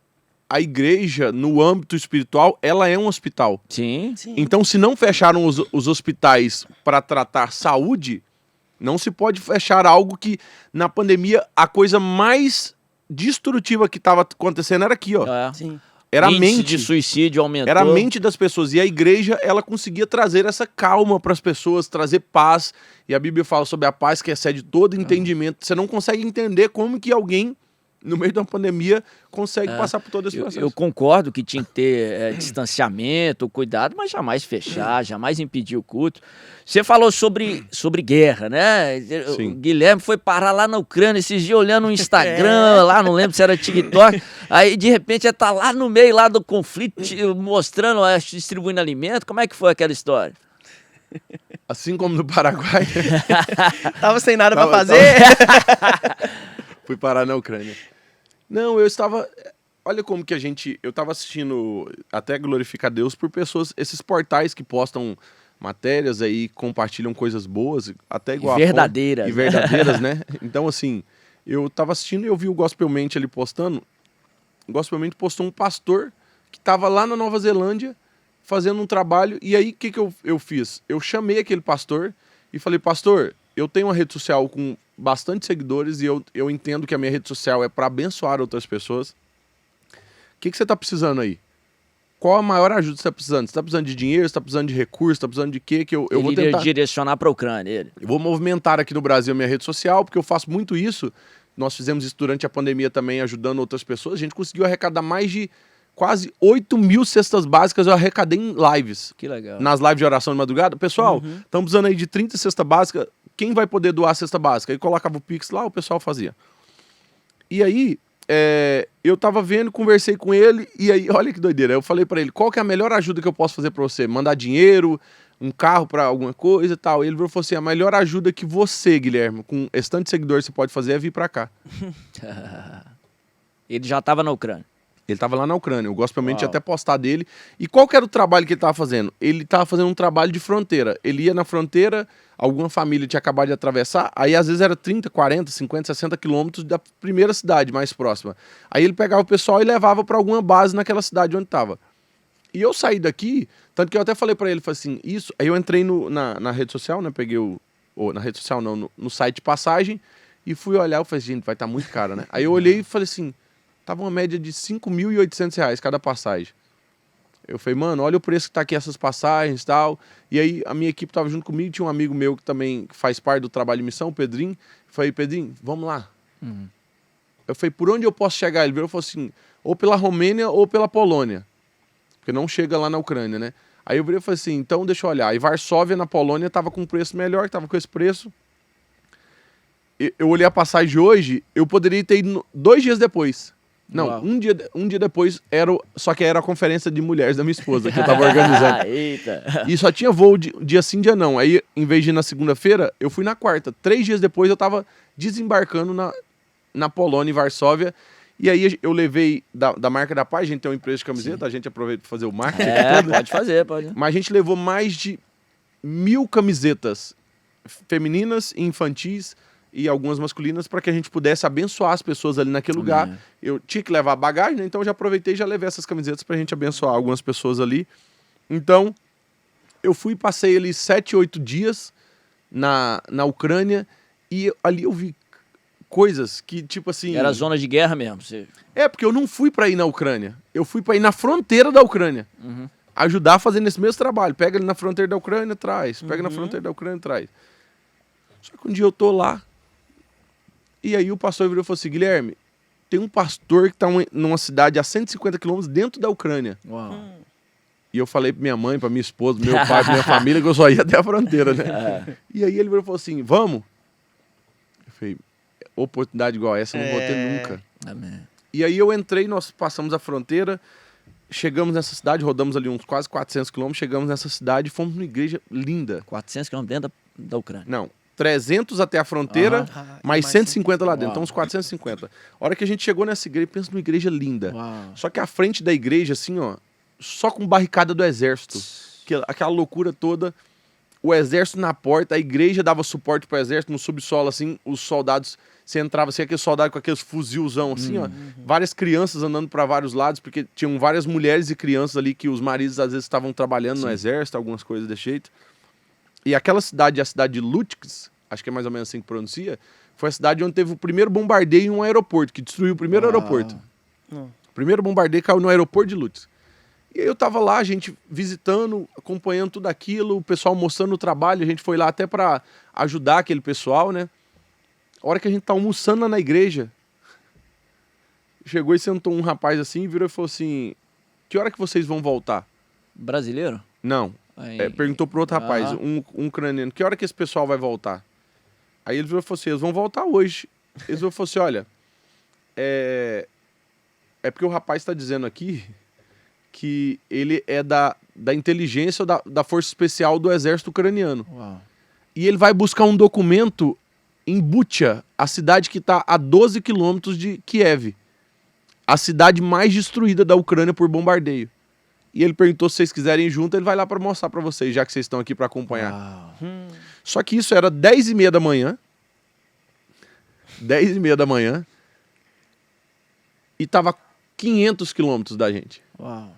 a igreja, no âmbito espiritual, ela é um hospital. Sim. Então, se não fecharam os hospitais para tratar saúde, não se pode fechar algo que, na pandemia, a coisa mais destrutiva que estava acontecendo era aqui, ó. Era a mente de suicídio aumentou. Era a mente das pessoas. E a igreja, ela conseguia trazer essa calma para as pessoas, trazer paz. E a Bíblia fala sobre a paz que excede todo entendimento. Você não consegue entender como que alguém, no meio de uma pandemia, consegue passar por todo esse processo. Eu concordo que tinha que ter distanciamento, cuidado, mas jamais fechar, jamais impedir o culto. Você falou sobre guerra, né? Sim. O Guilherme foi parar lá na Ucrânia esses dias olhando o Instagram, lá, não lembro se era TikTok, aí de repente tá lá no meio lá do conflito, mostrando, distribuindo alimento. Como é que foi aquela história? Assim como no Paraguai. Tava sem nada pra fazer. Fui parar na Ucrânia. Não, eu estava... Olha como que eu estava assistindo, até glorificar Deus, por pessoas, esses portais que postam matérias aí, compartilham coisas boas, até igual verdadeiras. E verdadeiras, né? Então, assim, eu estava assistindo e eu vi o Gospelmente ali postando. O Gospelmente postou um pastor que estava lá na Nova Zelândia fazendo um trabalho. E aí, o que eu fiz? Eu chamei aquele pastor e falei, pastor, eu tenho uma rede social com bastante seguidores e eu entendo que a minha rede social é para abençoar outras pessoas. O que você está precisando aí? Qual a maior ajuda que você está precisando? Você está precisando de dinheiro? Você está precisando de recursos? Você está precisando de quê? Que eu vou tentar direcionar para a Ucrânia. Eu vou movimentar aqui no Brasil a minha rede social, porque eu faço muito isso. Nós fizemos isso durante a pandemia também, ajudando outras pessoas. A gente conseguiu arrecadar mais de quase 8 mil cestas básicas. Eu arrecadei em lives. Que legal. Nas lives de oração de madrugada. Pessoal, estamos precisando aí de 30 cestas básicas. Quem vai poder doar a cesta básica? Aí colocava o Pix lá, o pessoal fazia. E aí, eu tava vendo, conversei com ele, e aí, olha que doideira. Eu falei pra ele, qual que é a melhor ajuda que eu posso fazer pra você? Mandar dinheiro, um carro pra alguma coisa e tal. Ele falou assim, a melhor ajuda que você, Guilherme, com esse tanto de seguidores você pode fazer é vir pra cá. Ele já tava na Ucrânia. Ele estava lá na Ucrânia, o Gospelmente tinha até postar dele. E qual que era o trabalho que ele estava fazendo? Ele estava fazendo um trabalho de fronteira. Ele ia na fronteira, alguma família tinha acabado de atravessar, aí às vezes era 30, 40, 50, 60 quilômetros da primeira cidade mais próxima. Aí ele pegava o pessoal e levava para alguma base naquela cidade onde estava. E eu saí daqui, tanto que eu até falei para ele, falei assim, isso... Aí eu entrei na rede social, né, peguei na rede social não, no site de passagem, e fui olhar, eu falei, gente, vai estar muito caro, né? Aí eu olhei e falei assim... Tava uma média de R$5.800 cada passagem. Eu falei, mano, olha o preço que tá aqui essas passagens e tal. E aí a minha equipe tava junto comigo, tinha um amigo meu que também faz parte do trabalho de missão, o Pedrinho. Eu falei, Pedrinho, vamos lá. Eu falei, por onde eu posso chegar? Ele virou e falou assim, ou pela Romênia ou pela Polônia. Porque não chega lá na Ucrânia, né? Aí eu virei e falei assim, então deixa eu olhar. E Varsóvia, na Polônia, tava com um preço melhor, tava com esse preço. Eu olhei a passagem de hoje, eu poderia ter ido 2 dias depois. Não, um dia depois, só que era a conferência de mulheres da minha esposa, que eu tava organizando. Eita. E só tinha voo dia sim, dia não. Aí, em vez de ir na segunda-feira, eu fui na quarta. 3 dias depois, eu tava desembarcando na Polônia, em Varsóvia. E aí eu levei da marca da Paz, a gente tem uma empresa de camiseta, sim, a gente aproveita para fazer o marketing. Pode fazer, pode. Mas a gente levou mais de 1000 camisetas femininas e infantis e algumas masculinas para que a gente pudesse abençoar as pessoas ali naquele lugar. Eu tinha que levar bagagem, né? Então eu já aproveitei e já levei essas camisetas para a gente abençoar algumas pessoas ali. Então, eu fui e passei ali 7, 8 dias na Ucrânia e ali eu vi coisas que, tipo assim... Era zona de guerra mesmo? Você... porque eu não fui para ir na Ucrânia. Eu fui para ir na fronteira da Ucrânia. Ajudar fazendo esse mesmo trabalho. Pega ali na fronteira da Ucrânia, traz. Pega na fronteira da Ucrânia, traz. Só que um dia eu tô lá, e aí o pastor virou e falou assim, Guilherme, tem um pastor que tá numa cidade a 150 quilômetros dentro da Ucrânia. Uau. E eu falei pra minha mãe, pra minha esposa, pro meu pai, pra minha família, que eu só ia até a fronteira, né? E aí ele virou e falou assim, vamos? Eu falei, oportunidade igual essa eu não vou ter nunca. Amém. E aí eu entrei, nós passamos a fronteira, chegamos nessa cidade, rodamos ali uns quase 400 quilômetros, chegamos nessa cidade e fomos numa igreja linda. 400 quilômetros dentro da Ucrânia? Não, 300 até a fronteira, mais 150 lá dentro, então uns 450. A hora que a gente chegou nessa igreja, pensa numa igreja linda. Uau. Só que a frente da igreja, assim, ó, só com barricada do exército. Aquela loucura toda, o exército na porta, a igreja dava suporte pro exército, no subsolo, assim, os soldados, você entrava assim, aquele soldado com aqueles fuzilzão, assim, ó, várias crianças andando para vários lados, porque tinham várias mulheres e crianças ali que os maridos às vezes estavam trabalhando no exército, algumas coisas desse jeito. E aquela cidade, a cidade de Lutsk, acho que é mais ou menos assim que pronuncia, foi a cidade onde teve o primeiro bombardeio em um aeroporto, que destruiu o primeiro aeroporto. O primeiro bombardeio caiu no aeroporto de Lutsk. E aí eu tava lá, a gente visitando, acompanhando tudo aquilo, o pessoal mostrando o trabalho, a gente foi lá até para ajudar aquele pessoal, né? A hora que a gente tá almoçando lá na igreja, chegou e sentou um rapaz assim, virou e falou assim, que hora que vocês vão voltar? Brasileiro? Não. Perguntou pro outro rapaz, um ucraniano, que hora que esse pessoal vai voltar? Aí ele virou e falou assim, eles vão voltar hoje. Eles virou e falou assim, olha, é porque o rapaz está dizendo aqui que ele é da inteligência ou da força especial do exército ucraniano. Uau. E ele vai buscar um documento em Bucha, a cidade que está a 12 quilômetros de Kiev. A cidade mais destruída da Ucrânia por bombardeio. E ele perguntou se vocês quiserem ir junto, ele vai lá para mostrar para vocês, já que vocês estão aqui para acompanhar. Só que isso era 10h30 da manhã. 10h30 da manhã. E tava 500 quilômetros da gente. Uau.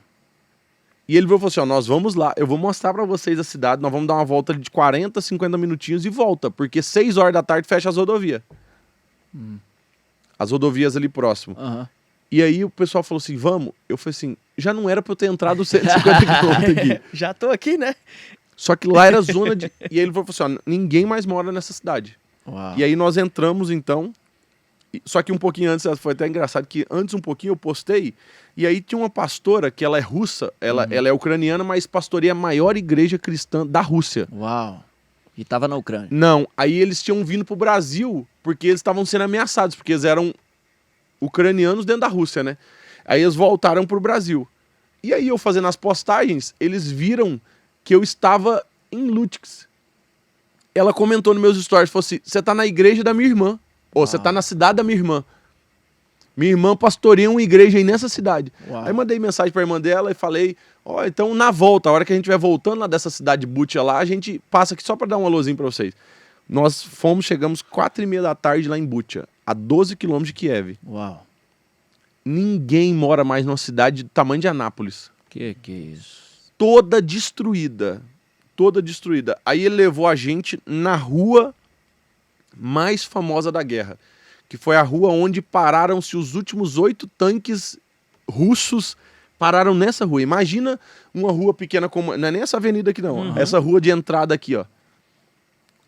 E ele falou assim, ó, nós vamos lá, eu vou mostrar para vocês a cidade, nós vamos dar uma volta de 40, 50 minutinhos e volta, porque 6 horas da tarde fecha as rodovias. As rodovias ali próximo. E aí o pessoal falou assim, vamos. Eu falei assim, já não era pra eu ter entrado 150 quilômetros aqui. Já tô aqui, né? Só que lá era zona de... E aí ele falou assim, ó, ninguém mais mora nessa cidade. Uau. E aí nós entramos, então... Só que um pouquinho antes, foi até engraçado, que antes um pouquinho eu postei, e aí tinha uma pastora, que ela é russa, ela é ucraniana, mas pastoreia a maior igreja cristã da Rússia. Uau. E tava na Ucrânia. Não, aí eles tinham vindo pro Brasil, porque eles estavam sendo ameaçados, porque eles eram ucranianos dentro da Rússia, né? Aí eles voltaram pro Brasil. E aí eu fazendo as postagens, eles viram que eu estava em Lutsk. Ela comentou nos meus stories, falou assim, você tá na igreja da minha irmã. Ou você tá na cidade da minha irmã. Minha irmã pastoreia uma igreja aí nessa cidade. Uau. Aí mandei mensagem pra irmã dela e falei, ó, então na volta, a hora que a gente estiver voltando lá dessa cidade de Bucha lá, a gente passa aqui só pra dar um alôzinho pra vocês. Nós chegamos 4h30 da tarde lá em Bucha, a 12 quilômetros de Kiev. Uau. Ninguém mora mais numa cidade do tamanho de Anápolis. Que é isso? Toda destruída. Toda destruída. Aí ele levou a gente na rua mais famosa da guerra, que foi a rua onde pararam-se os últimos 8 tanques russos, pararam nessa rua. Imagina uma rua pequena como... Não é nem essa avenida aqui não, essa rua de entrada aqui, ó.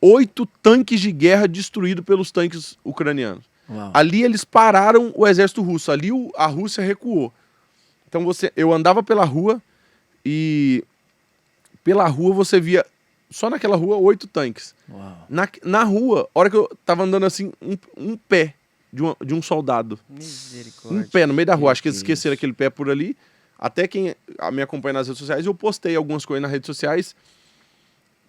8 tanques de guerra destruídos pelos tanques ucranianos. Uau. Ali eles pararam o exército russo, ali a Rússia recuou. Então eu andava pela rua e pela rua você via, só naquela rua, 8 tanques. Uau. Na rua, a hora que eu tava andando assim, um pé de um soldado. Misericórdia. Um pé no meio da rua. Acho que eles esqueceram aquele pé por ali. Até quem me acompanha nas redes sociais, eu postei algumas coisas nas redes sociais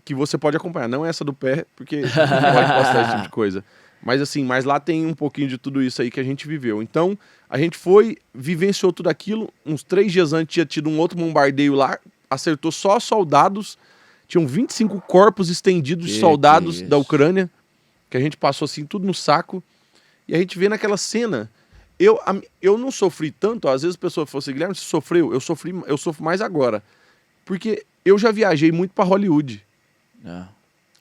que você pode acompanhar. Não essa do pé, porque não pode postar esse tipo de coisa. Mas assim, mas lá tem um pouquinho de tudo isso aí que a gente viveu. Então, a gente foi, vivenciou tudo aquilo. Uns 3 dias antes tinha tido um outro bombardeio lá, acertou só soldados. Tinham 25 corpos estendidos de soldados da Ucrânia, que a gente passou assim tudo no saco. E a gente vê naquela cena. Eu não sofri tanto, às vezes a pessoa fala assim, Guilherme, você sofreu? Eu sofro mais agora. Porque eu já viajei muito para Hollywood.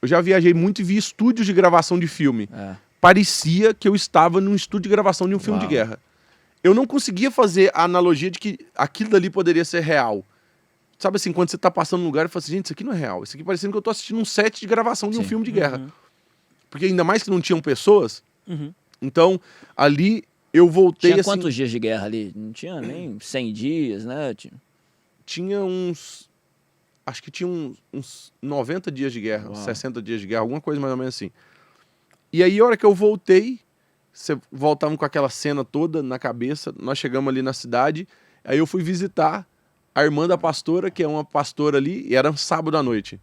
Eu já viajei muito e vi estúdios de gravação de filme. Parecia que eu estava num estúdio de gravação de um filme de guerra. Eu não conseguia fazer a analogia de que aquilo dali poderia ser real. Sabe assim, quando você tá passando num lugar e fala assim, gente, isso aqui não é real. Isso aqui parecendo que eu tô assistindo um set de gravação de um filme de guerra. Porque ainda mais que não tinham pessoas. Então, ali eu voltei tinha assim... quantos dias de guerra ali? Não tinha nem 100 dias, né? Tinha uns... Acho que tinha uns 90 dias de guerra, 60 dias de guerra, alguma coisa mais ou menos assim. E aí, a hora que eu voltei, voltamos com aquela cena toda na cabeça, nós chegamos ali na cidade, aí eu fui visitar a irmã da pastora, que é uma pastora ali, e era um sábado à noite.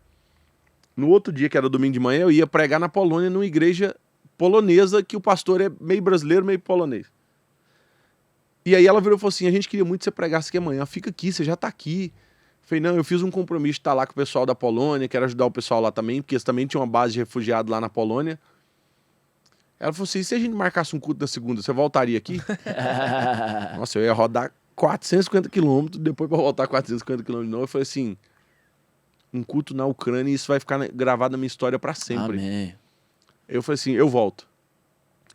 No outro dia, que era domingo de manhã, eu ia pregar na Polônia, numa igreja polonesa, que o pastor é meio brasileiro, meio polonês. E aí ela virou e falou assim, a gente queria muito que você pregasse aqui amanhã, fica aqui, você já tá aqui. Eu falei, não, eu fiz um compromisso de estar lá com o pessoal da Polônia, quero ajudar o pessoal lá também, porque eles também tinham uma base de refugiados lá na Polônia. Ela falou assim, se a gente marcasse um culto na segunda, você voltaria aqui? Nossa, eu ia rodar 450 quilômetros, depois para voltar 450 quilômetros de novo. Eu falei assim, um culto na Ucrânia, e isso vai ficar gravado na minha história para sempre. Amém. Eu falei assim, eu volto.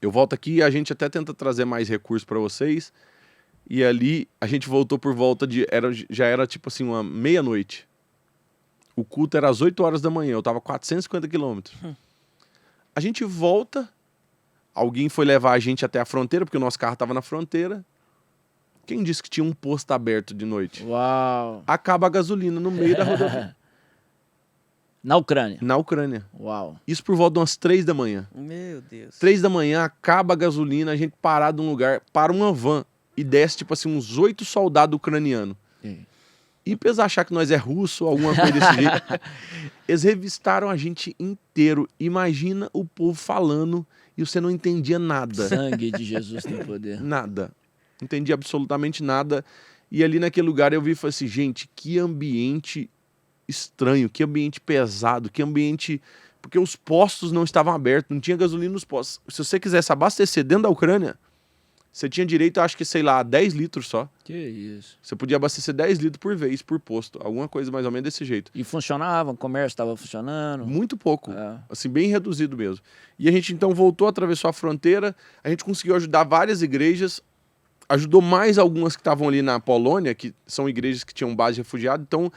Eu volto aqui, a gente até tenta trazer mais recursos para vocês. E ali a gente voltou por volta de... já era tipo assim, uma meia-noite. O culto era às 8 horas da manhã, eu tava 450 quilômetros. A gente volta, alguém foi levar a gente até a fronteira, porque o nosso carro tava na fronteira. Quem disse que tinha um posto aberto de noite? Uau! Acaba a gasolina no meio da rodovia. Na Ucrânia? Na Ucrânia. Uau! Isso por volta de umas 3 da manhã. Meu Deus. 3 da manhã, acaba a gasolina, a gente parado num lugar, para uma van, e desce tipo assim uns 8 soldados ucranianos. E pra eles achar que nós é russo, alguma coisa desse jeito, eles revistaram a gente inteiro. Imagina o povo falando e você não entendia nada. Sangue de Jesus tem poder. Nada. Não entendi absolutamente nada. E ali naquele lugar eu vi e falei assim, gente, que ambiente estranho, que ambiente pesado, que ambiente... Porque os postos não estavam abertos, não tinha gasolina nos postos. Se você quisesse abastecer dentro da Ucrânia, você tinha direito, acho que, sei lá, a 10 litros só. Que isso. Você podia abastecer 10 litros por vez, por posto. Alguma coisa mais ou menos desse jeito. E funcionava, o comércio estava funcionando? Muito pouco. Assim, bem reduzido mesmo. E a gente, então, voltou, atravessou a fronteira. A gente conseguiu ajudar várias igrejas. Ajudou mais algumas que estavam ali na Polônia, que são igrejas que tinham base de refugiado. Então,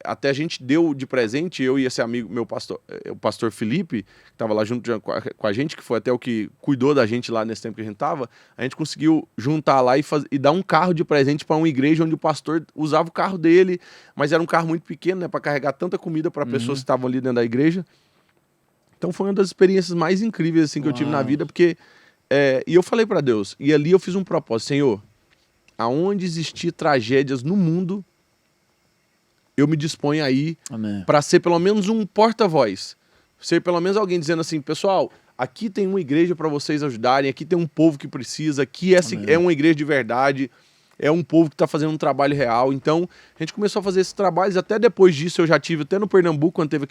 até a gente deu de presente, eu e esse amigo, meu pastor, o pastor Felipe, que estava lá junto com a gente, que foi até o que cuidou da gente lá nesse tempo que a gente estava, a gente conseguiu juntar lá e dar um carro de presente para uma igreja onde o pastor usava o carro dele, mas era um carro muito pequeno, né, para carregar tanta comida para pessoas que estavam ali dentro da igreja. Então foi uma das experiências mais incríveis assim, que eu tive na vida, porque... e eu falei para Deus, e ali eu fiz um propósito, Senhor, aonde existir tragédias no mundo, eu me disponho aí para ser pelo menos um porta-voz. Ser pelo menos alguém dizendo assim, pessoal, aqui tem uma igreja para vocês ajudarem, aqui tem um povo que precisa, aqui é uma igreja de verdade, é um povo que está fazendo um trabalho real. Então, a gente começou a fazer esses trabalhos, até depois disso eu já tive, até no Pernambuco, quando teve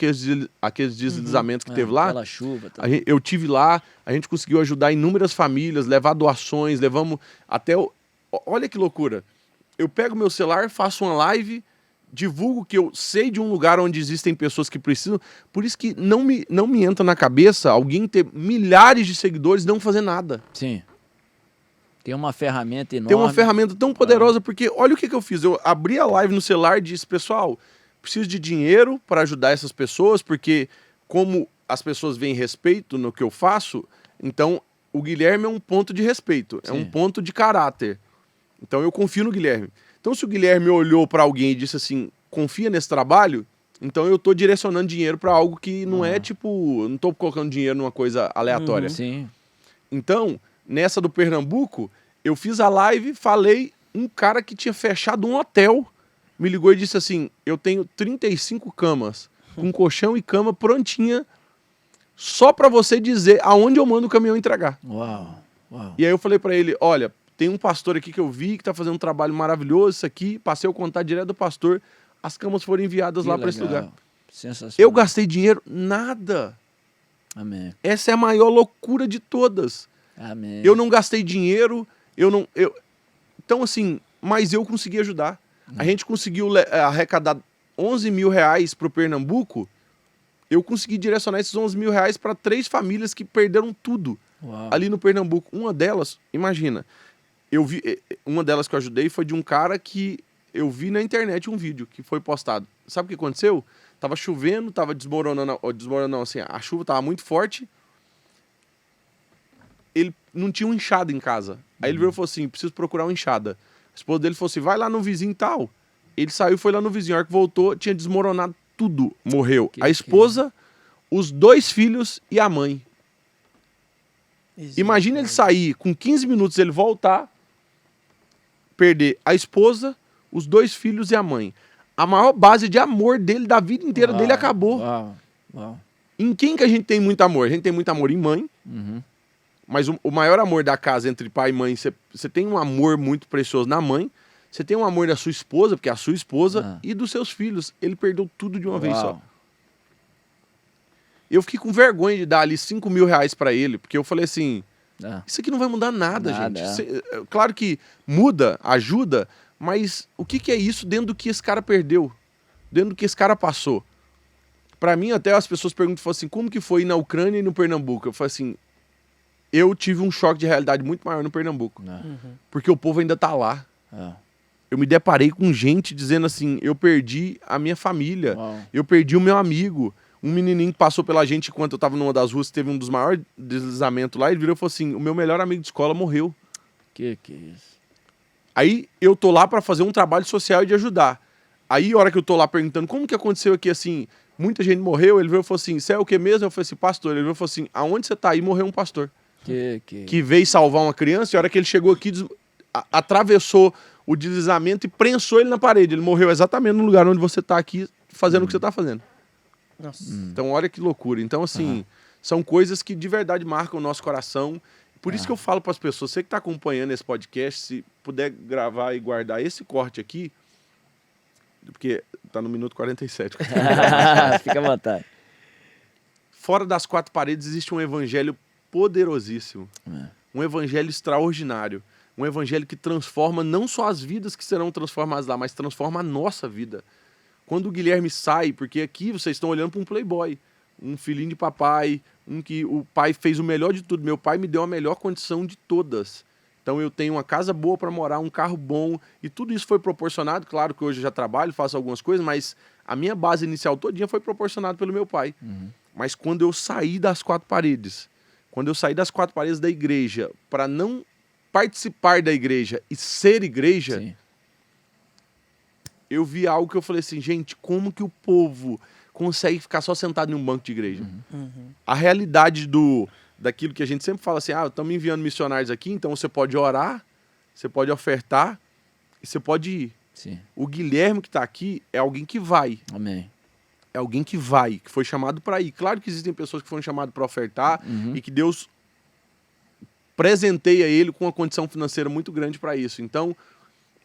aqueles deslizamentos que teve lá. Aquela chuva. Eu tive lá, a gente conseguiu ajudar inúmeras famílias, levar doações, levamos até... Olha que loucura. Eu pego meu celular, faço uma live, divulgo que eu sei de um lugar onde existem pessoas que precisam. Por isso que não me entra na cabeça alguém ter milhares de seguidores e não fazer nada. Sim. Tem uma ferramenta enorme. Tem uma ferramenta tão poderosa, porque olha o que eu fiz. Eu abri a live no celular e disse, pessoal, preciso de dinheiro para ajudar essas pessoas, porque como as pessoas veem respeito no que eu faço, então o Guilherme é um ponto de respeito, é um ponto de caráter. Então eu confio no Guilherme. Então se o Guilherme olhou para alguém e disse assim, confia nesse trabalho, então eu tô direcionando dinheiro para algo que não é tipo, não tô colocando dinheiro numa coisa aleatória. Sim. Então, nessa do Pernambuco, eu fiz a live, falei, um cara que tinha fechado um hotel, me ligou e disse assim, eu tenho 35 camas, com colchão e cama prontinha, só para você dizer aonde eu mando o caminhão entregar. Uau. E aí eu falei para ele, olha, tem um pastor aqui que eu vi que tá fazendo um trabalho maravilhoso, isso aqui, passei o contato direto do pastor, as camas foram enviadas lá para esse lugar. Sensacional. Eu gastei dinheiro? Nada. Amém. Essa é a maior loucura de todas. Amém. Eu não gastei dinheiro, então assim, mas eu consegui ajudar. A gente conseguiu arrecadar 11 mil reais pro Pernambuco, eu consegui direcionar esses 11 mil reais para 3 famílias que perderam tudo. Uau. Ali no Pernambuco. Uma delas, imagina, uma delas que eu ajudei foi de um cara que eu vi na internet um vídeo que foi postado. Sabe o que aconteceu? Tava chovendo, tava desmoronando assim, a chuva tava muito forte. Ele não tinha uma enxada em casa. Aí ele virou e falou assim, preciso procurar uma enxada. A esposa dele falou assim, vai lá no vizinho e tal. Ele saiu, foi lá no vizinho. A hora que voltou, tinha desmoronado tudo. Morreu a esposa, os 2 filhos e a mãe. Imagina ele sair, com 15 minutos ele voltar, perder a esposa, os 2 filhos e a mãe. A maior base de amor dele, da vida inteira dele, acabou. Em quem que a gente tem muito amor? A gente tem muito amor em mãe, mas o maior amor da casa entre pai e mãe, você tem um amor muito precioso na mãe, você tem um amor da sua esposa, porque é a sua esposa, e dos seus filhos. Ele perdeu tudo de uma vez só. Eu fiquei com vergonha de dar ali 5 mil reais pra ele, porque eu falei assim, isso aqui não vai mudar nada, gente. Claro que muda, ajuda, mas o que é isso dentro do que esse cara perdeu? Dentro do que esse cara passou? Pra mim, até as pessoas perguntam assim, como que foi ir na Ucrânia e no Pernambuco? Eu falei assim, eu tive um choque de realidade muito maior no Pernambuco. Porque o povo ainda tá lá. Eu me deparei com gente dizendo assim, eu perdi a minha família, eu perdi o meu amigo. Um menininho que passou pela gente enquanto eu tava numa das ruas, teve um dos maiores deslizamentos lá, ele virou e falou assim, o meu melhor amigo de escola morreu. Que é isso? Aí eu tô lá pra fazer um trabalho social e de ajudar. Aí a hora que eu tô lá perguntando, como que aconteceu aqui assim, muita gente morreu, ele virou e falou assim, você é o que mesmo? Eu falei assim, pastor. Ele virou e falou assim, aonde você tá aí? Morreu um pastor. Que veio salvar uma criança, e a hora que ele chegou aqui, atravessou o deslizamento e prensou ele na parede. Ele morreu exatamente no lugar onde você tá aqui, fazendo o que você tá fazendo. Nossa. Então, olha que loucura. Então, assim, são coisas que de verdade marcam o nosso coração. Por isso que eu falo para as pessoas, você que está acompanhando esse podcast, se puder gravar e guardar esse corte aqui, porque tá no minuto 47. Fica à vontade. Fora das 4 paredes existe um evangelho poderosíssimo. Um evangelho extraordinário. Um evangelho que transforma não só as vidas que serão transformadas lá, mas transforma a nossa vida. Quando o Guilherme sai, porque aqui vocês estão olhando para um playboy, um filhinho de papai, um que o pai fez o melhor de tudo. Meu pai me deu a melhor condição de todas. Então eu tenho uma casa boa para morar, um carro bom, e tudo isso foi proporcionado. Claro que hoje eu já trabalho, faço algumas coisas, mas a minha base inicial todinha foi proporcionada pelo meu pai. Mas quando eu saí das 4 paredes, da igreja, para não participar da igreja e ser igreja, eu vi algo que eu falei assim, gente, como que o povo consegue ficar só sentado em um banco de igreja? A realidade daquilo que a gente sempre fala assim, estamos enviando missionários aqui, então você pode orar, você pode ofertar e você pode ir. O Guilherme que está aqui é alguém que vai. Amém. É alguém que vai, que foi chamado para ir. Claro que existem pessoas que foram chamadas para ofertar e que Deus presenteia ele com uma condição financeira muito grande para isso. Então,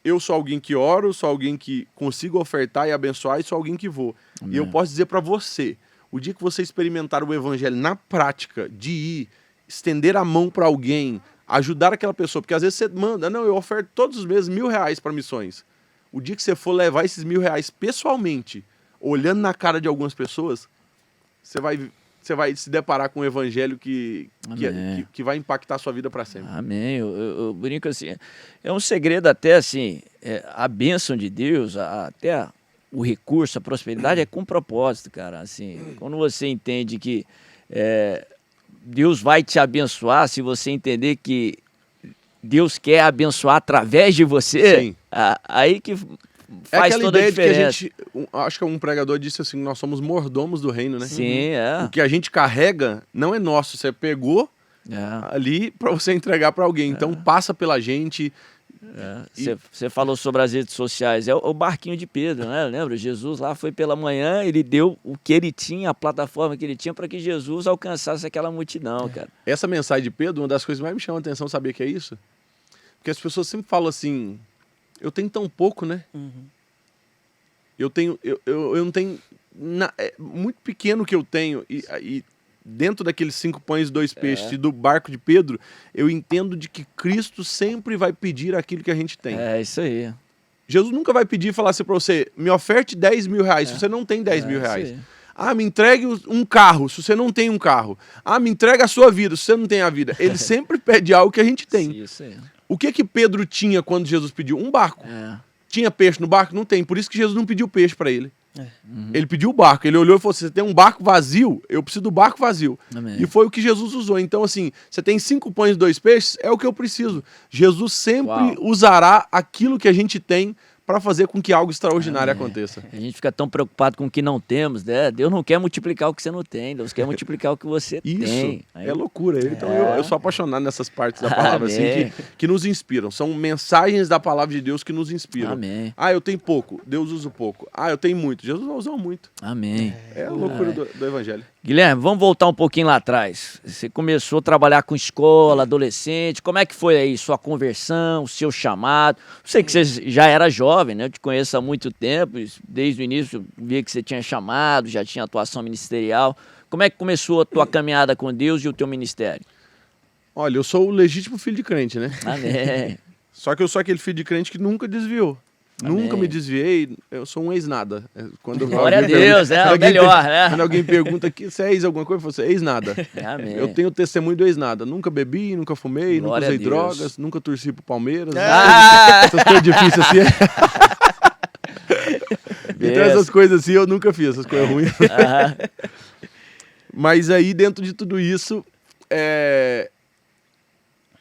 eu sou alguém que oro, sou alguém que consigo ofertar e abençoar e sou alguém que vou. Amém. E eu posso dizer para você, o dia que você experimentar o evangelho na prática, de ir, estender a mão para alguém, ajudar aquela pessoa, porque às vezes você manda, não, eu oferto todos os meses R$1.000 para missões. O dia que você for levar esses R$1.000 pessoalmente, olhando na cara de algumas pessoas, você vai se deparar com um evangelho que vai impactar a sua vida para sempre. Amém. Eu brinco assim, é um segredo até assim, a bênção de Deus, até o recurso, a prosperidade é com propósito, cara. Assim, quando você entende que Deus vai te abençoar, se você entender que Deus quer abençoar através de você, aí que faz toda a diferença. Acho que um pregador disse assim, nós somos mordomos do reino, né? Sim, O que a gente carrega não é nosso, você pegou ali para você entregar para alguém. Então passa pela gente, Você falou sobre as redes sociais, é o barquinho de Pedro, né? Lembra? Jesus lá foi pela manhã, ele deu o que ele tinha, a plataforma que ele tinha para que Jesus alcançasse aquela multidão, cara. Essa mensagem de Pedro, uma das coisas que mais me chama a atenção, sabia que é isso? Porque as pessoas sempre falam assim, eu tenho tão pouco, né? Eu não tenho... é muito pequeno que eu tenho, e dentro daqueles 5 pães e 2 peixes e do barco de Pedro, eu entendo de que Cristo sempre vai pedir aquilo que a gente tem. É isso aí. Jesus nunca vai pedir e falar assim para você, me oferte 10 mil reais, se você não tem 10 mil reais. Ah, me entregue um carro, se você não tem um carro. Ah, me entregue a sua vida, se você não tem a vida. Ele sempre pede algo que a gente tem. Isso aí. O que Pedro tinha quando Jesus pediu? Um barco. Tinha peixe no barco? Não tem. Por isso que Jesus não pediu peixe para ele. Ele pediu o barco, ele olhou e falou assim, você tem um barco vazio, eu preciso do barco vazio. Amém. E foi o que Jesus usou. Então assim, você tem 5 pães e 2 peixes, é o que eu preciso. Jesus sempre usará aquilo que a gente tem para fazer com que algo extraordinário aconteça. A gente fica tão preocupado com o que não temos, né? Deus não quer multiplicar o que você não tem, Deus quer multiplicar o que você tem. Isso é loucura. Então eu sou apaixonado nessas partes da palavra assim, que nos inspiram. São mensagens da palavra de Deus que nos inspiram. Amém. Ah, eu tenho pouco, Deus usa pouco. Ah, eu tenho muito, Jesus vai usar muito. Amém. É a loucura do evangelho. Guilherme, vamos voltar um pouquinho lá atrás. Você começou a trabalhar com escola, adolescente. Como é que foi aí sua conversão, o seu chamado? Sei que você já era jovem, né? Eu te conheço há muito tempo. Desde o início eu via que você tinha chamado, já tinha atuação ministerial. Como é que começou a tua caminhada com Deus e o teu ministério? Olha, eu sou o legítimo filho de crente, né? Amém. Só que eu sou aquele filho de crente que nunca desviou. Amém. Nunca me desviei, eu sou um ex-nada. Glória a Deus, é o melhor, né? Quando alguém pergunta que você é ex alguma coisa, eu falo, ex-nada. Amém. Eu tenho o testemunho do ex-nada. Nunca bebi, nunca fumei, Glória nunca usei a Deus. drogas, nunca torci pro Palmeiras. Essas coisas difíceis assim. Então essas coisas assim eu nunca fiz, essas coisas ruins. Mas aí dentro de tudo isso,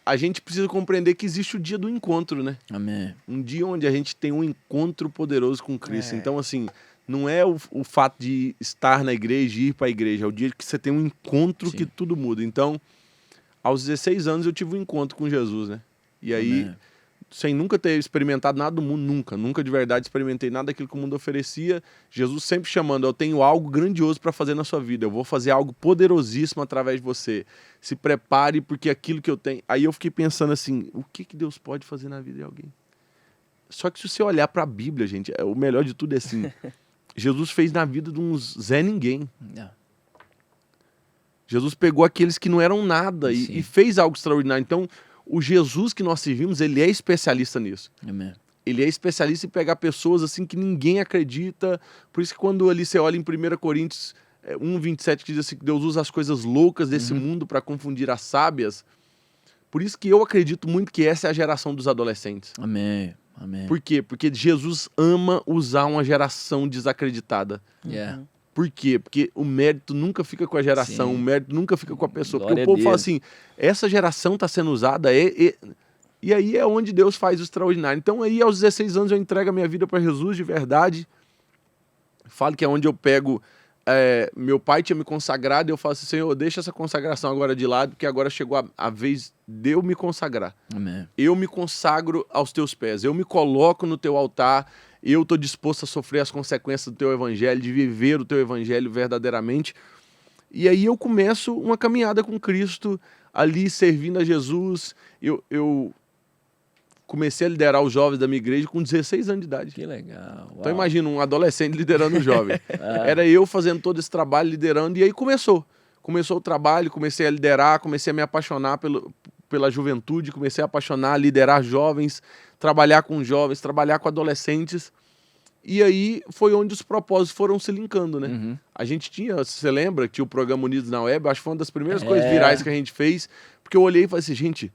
a gente precisa compreender que existe o dia do encontro, né? Amém. Um dia onde a gente tem um encontro poderoso com Cristo. Então, assim, não é o fato de estar na igreja e ir para a igreja. É o dia que você tem um encontro que tudo muda. Então, aos 16 anos eu tive um encontro com Jesus, né? E aí, sem nunca ter experimentado nada do mundo, nunca de verdade experimentei nada daquilo que o mundo oferecia, Jesus sempre chamando, eu tenho algo grandioso para fazer na sua vida, eu vou fazer algo poderosíssimo através de você, se prepare porque aquilo que eu tenho... Aí eu fiquei pensando assim, o que Deus pode fazer na vida de alguém? Só que se você olhar para a Bíblia, gente, o melhor de tudo é assim, Jesus fez na vida de uns Zé Ninguém. Jesus pegou aqueles que não eram nada e fez algo extraordinário. Então, o Jesus que nós servimos, ele é especialista nisso. Amém. Ele é especialista em pegar pessoas assim que ninguém acredita. Por isso que quando ali você olha em 1 Coríntios 1:27, que diz assim, que Deus usa as coisas loucas desse mundo para confundir as sábias. Por isso que eu acredito muito que essa é a geração dos adolescentes. Amém. Amém. Por quê? Porque Jesus ama usar uma geração desacreditada. Por quê? Porque o mérito nunca fica com a geração, o mérito nunca fica com a pessoa. Glória porque o povo fala assim, essa geração está sendo usada, e aí é onde Deus faz o extraordinário. Então aí aos 16 anos eu entrego a minha vida para Jesus de verdade. Falo que é onde eu pego... meu pai tinha me consagrado e eu falo assim, Senhor, deixa essa consagração agora de lado, porque agora chegou a vez de eu me consagrar. Amém. Eu me consagro aos teus pés, eu me coloco no teu altar, eu estou disposto a sofrer as consequências do teu evangelho, de viver o teu evangelho verdadeiramente. E aí eu começo uma caminhada com Cristo, ali servindo a Jesus. Eu comecei a liderar os jovens da minha igreja com 16 anos de idade. Que legal. Então imagina um adolescente liderando um jovem. Era eu fazendo todo esse trabalho, liderando, e aí começou. Começou o trabalho, comecei a liderar, comecei a me apaixonar pela juventude, comecei a apaixonar, a liderar jovens, trabalhar com jovens, trabalhar com adolescentes. E aí foi onde os propósitos foram se linkando, né? A gente tinha, você lembra, que tinha o programa Unidos na Web, acho que foi uma das primeiras coisas virais que a gente fez, porque eu olhei e falei assim, gente,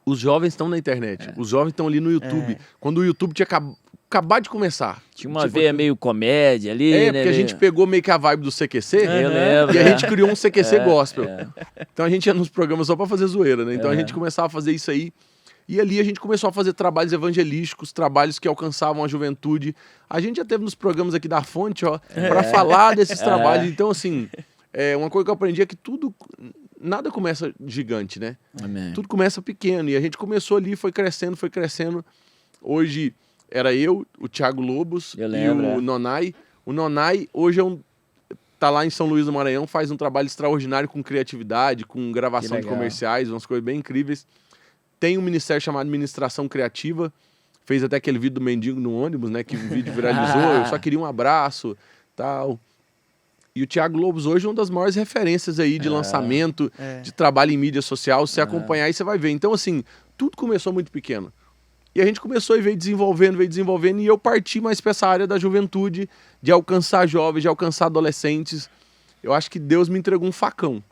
os jovens estão na internet, os jovens estão ali no YouTube. Quando o YouTube tinha acabado de começar. Tinha uma veia meio comédia ali, né? Porque a gente pegou meio que a vibe do CQC, Eu lembro, e a gente criou um CQC gospel. Então a gente ia nos programas só pra fazer zoeira, né? Então a gente começava a fazer isso aí, e ali a gente começou a fazer trabalhos evangelísticos, trabalhos que alcançavam a juventude. A gente já teve nos programas aqui da Fonte, ó, pra falar desses trabalhos. Então, assim, uma coisa que eu aprendi é que tudo... nada começa gigante, né? Amém. Tudo começa pequeno. E a gente começou ali, foi crescendo, foi crescendo. Hoje era eu, o Thiago Lobos e o Nonai. O Nonai hoje tá lá em São Luís do Maranhão, faz um trabalho extraordinário com criatividade, com gravação de comerciais, umas coisas bem incríveis. Tem um ministério chamado Ministração Criativa, fez até aquele vídeo do mendigo no ônibus, né, que o vídeo viralizou, eu só queria um abraço, tal. E o Thiago Lobos hoje é uma das maiores referências aí de lançamento, de trabalho em mídia social, se você acompanhar aí você vai ver. Então, assim, tudo começou muito pequeno. E a gente começou e veio desenvolvendo, e eu parti mais para essa área da juventude, de alcançar jovens, de alcançar adolescentes. Eu acho que Deus me entregou um facão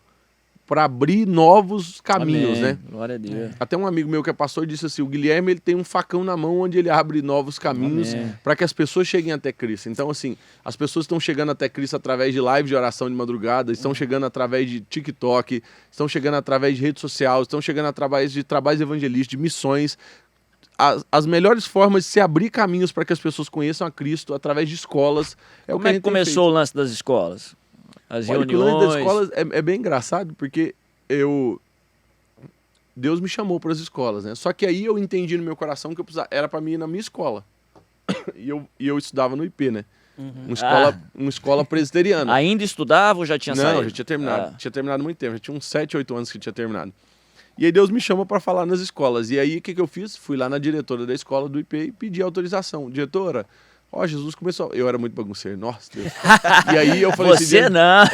para abrir novos caminhos, né? Glória a Deus. Até um amigo meu que é pastor disse assim, o Guilherme ele tem um facão na mão onde ele abre novos caminhos para que as pessoas cheguem até Cristo. Então, assim, as pessoas estão chegando até Cristo através de live de oração de madrugada, estão chegando através de TikTok, estão chegando através de rede social, estão chegando através de trabalhos evangelísticos, de missões. As melhores formas de se abrir caminhos para que as pessoas conheçam a Cristo através de escolas. Como é que começou o lance das escolas? As reuniões? O lance das escolas é bem engraçado, porque Deus me chamou para as escolas, né? Só que aí eu entendi no meu coração que era para mim ir na minha escola. E eu estudava no IP, né? Uma escola presbiteriana. Ainda estudava ou já tinha saído? Não, já tinha terminado. Tinha terminado há muito tempo. Já tinha uns 7, 8 anos que tinha terminado. E aí Deus me chama para falar nas escolas. E aí o que eu fiz? Fui lá na diretora da escola do IP e pedi autorização. Diretora, Jesus começou... Eu era muito bagunceiro, nossa Deus. E aí eu falei Você assim... não!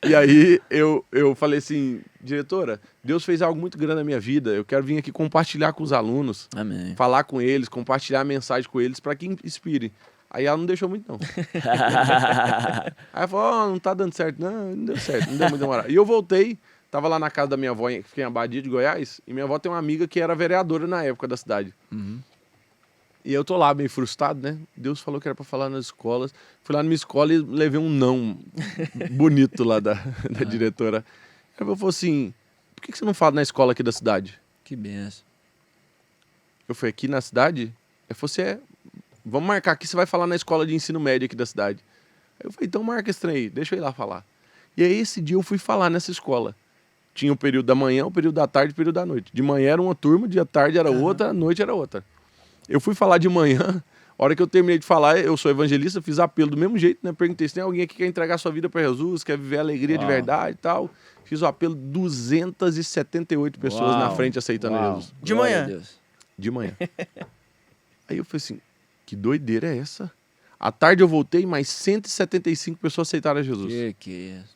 E aí eu falei assim, diretora, Deus fez algo muito grande na minha vida. Eu quero vir aqui compartilhar com os alunos. Amém. Falar com eles, compartilhar a mensagem com eles para que inspire. Aí ela não deixou muito, não. Aí ela falou, não tá dando certo. Não deu certo, não deu muito demorar. E eu voltei... Tava lá na casa da minha avó, que fica em Abadia de Goiás, e minha avó tem uma amiga que era vereadora na época da cidade. E eu tô lá meio frustrado, né? Deus falou que era pra falar nas escolas. Fui lá na minha escola e levei um não bonito lá da diretora. Ela falou assim, por que você não fala na escola aqui da cidade? Que benção. Eu falei, aqui na cidade? Ela falou assim, vamos marcar aqui, você vai falar na escola de ensino médio aqui da cidade. Aí eu falei, então marca esse trem aí, deixa eu ir lá falar. E aí esse dia eu fui falar nessa escola. Tinha o período da manhã, o período da tarde e o período da noite. De manhã era uma turma, de tarde era outra, à noite era outra. Eu fui falar de manhã, a hora que eu terminei de falar, eu sou evangelista, fiz apelo do mesmo jeito, né? Perguntei se tem alguém aqui que quer entregar sua vida para Jesus, quer viver a alegria de verdade e tal. Fiz o apelo, 278 pessoas na frente aceitando Jesus. De manhã? De manhã. Aí eu falei assim, que doideira é essa? À tarde eu voltei, mais 175 pessoas aceitaram a Jesus. Que é isso?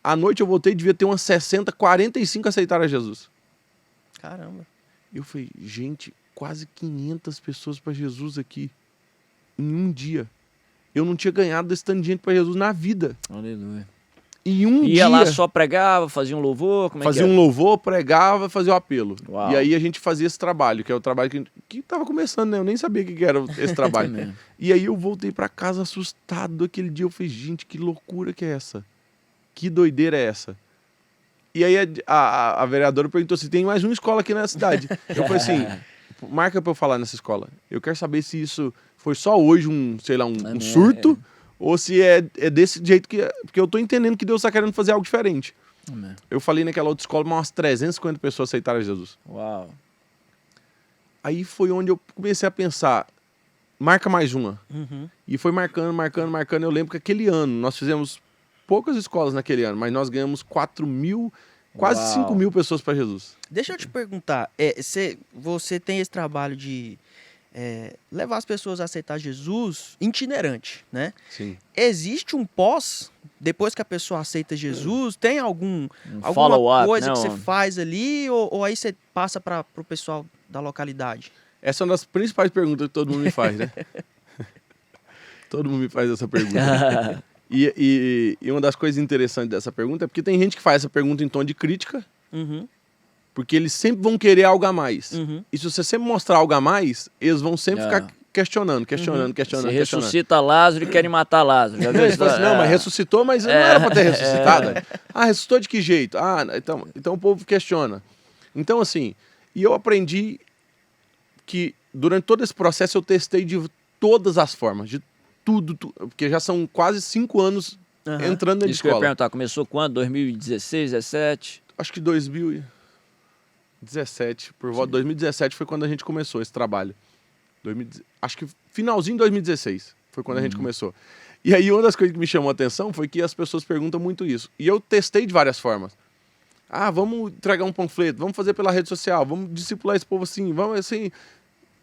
À noite eu voltei, devia ter umas 60, 45 aceitaram a Jesus. Caramba. Eu falei, gente, quase 500 pessoas para Jesus aqui em um dia. Eu não tinha ganhado desse tanto de gente para Jesus na vida. Aleluia. Em um dia. Ia lá só pregava, fazia um louvor? Como é fazia que um louvor, pregava, fazia o apelo. Uau. E aí a gente fazia esse trabalho, que é o trabalho que tava começando, né? Eu nem sabia o que era esse trabalho. E aí eu voltei para casa assustado aquele dia. Eu falei, gente, que loucura que é essa? Que doideira é essa? E aí a vereadora perguntou se tem mais uma escola aqui na cidade. Eu falei assim, marca para eu falar nessa escola. Eu quero saber se isso foi só hoje um surto, ou se é desse jeito que... Porque eu tô entendendo que Deus está querendo fazer algo diferente. Amém. Eu falei naquela outra escola, umas 350 pessoas aceitaram Jesus. Uau. Aí foi onde eu comecei a pensar, marca mais uma. E foi marcando. Eu lembro que aquele ano nós fizemos poucas escolas naquele ano, mas nós ganhamos 4.000, quase 5.000 pessoas para Jesus. Deixa eu te perguntar, você tem esse trabalho de levar as pessoas a aceitar Jesus itinerante, né? Sim. Existe um pós, depois que a pessoa aceita Jesus, tem alguma coisa que você faz ali, ou aí você passa para o pessoal da localidade? Essa é uma das principais perguntas que todo mundo me faz, né? Todo mundo me faz essa pergunta. E uma das coisas interessantes dessa pergunta é porque tem gente que faz essa pergunta em tom de crítica, porque eles sempre vão querer algo a mais. E se você sempre mostrar algo a mais, eles vão sempre ficar questionando. Você ressuscita Lázaro e querem matar Lázaro. Já viu isso? Não, mas ressuscitou, mas não era para ter ressuscitado. Ressuscitou de que jeito? Então o povo questiona. Então, assim, e eu aprendi que durante todo esse processo eu testei de todas as formas, de tudo, porque já são quase 5 anos entrando na escola. Isso que eu ia perguntar, começou quando? 2016, 2017? Acho que 2017, por volta de 2017 foi quando a gente começou esse trabalho. Acho que finalzinho de 2016 foi quando a gente começou. E aí uma das coisas que me chamou a atenção foi que as pessoas perguntam muito isso. E eu testei de várias formas. Vamos entregar um panfleto, vamos fazer pela rede social, vamos discipular esse povo assim, vamos assim...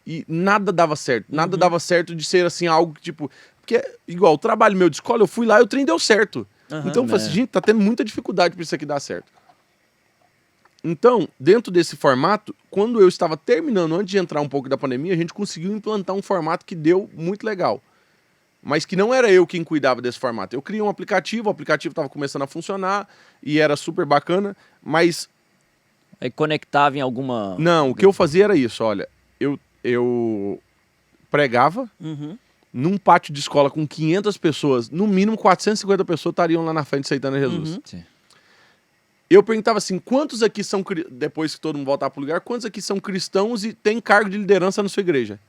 E nada dava certo. Nada dava certo de ser assim, algo que tipo... Porque, igual, o trabalho meu de escola, eu fui lá e o trem deu certo. Então eu falei assim, gente, tá tendo muita dificuldade pra isso aqui dar certo. Então, dentro desse formato, quando eu estava terminando, antes de entrar um pouco da pandemia, a gente conseguiu implantar um formato que deu muito legal. Mas que não era eu quem cuidava desse formato. Eu criei um aplicativo, o aplicativo estava começando a funcionar e era super bacana, mas... Aí conectava em alguma... Não, o que eu fazia era isso, olha, eu pregava num pátio de escola com 500 pessoas, no mínimo 450 pessoas estariam lá na frente aceitando Jesus. Sim. Eu perguntava assim, quantos aqui são, depois que todo mundo voltar pro lugar, quantos aqui são cristãos e têm cargo de liderança na sua igreja?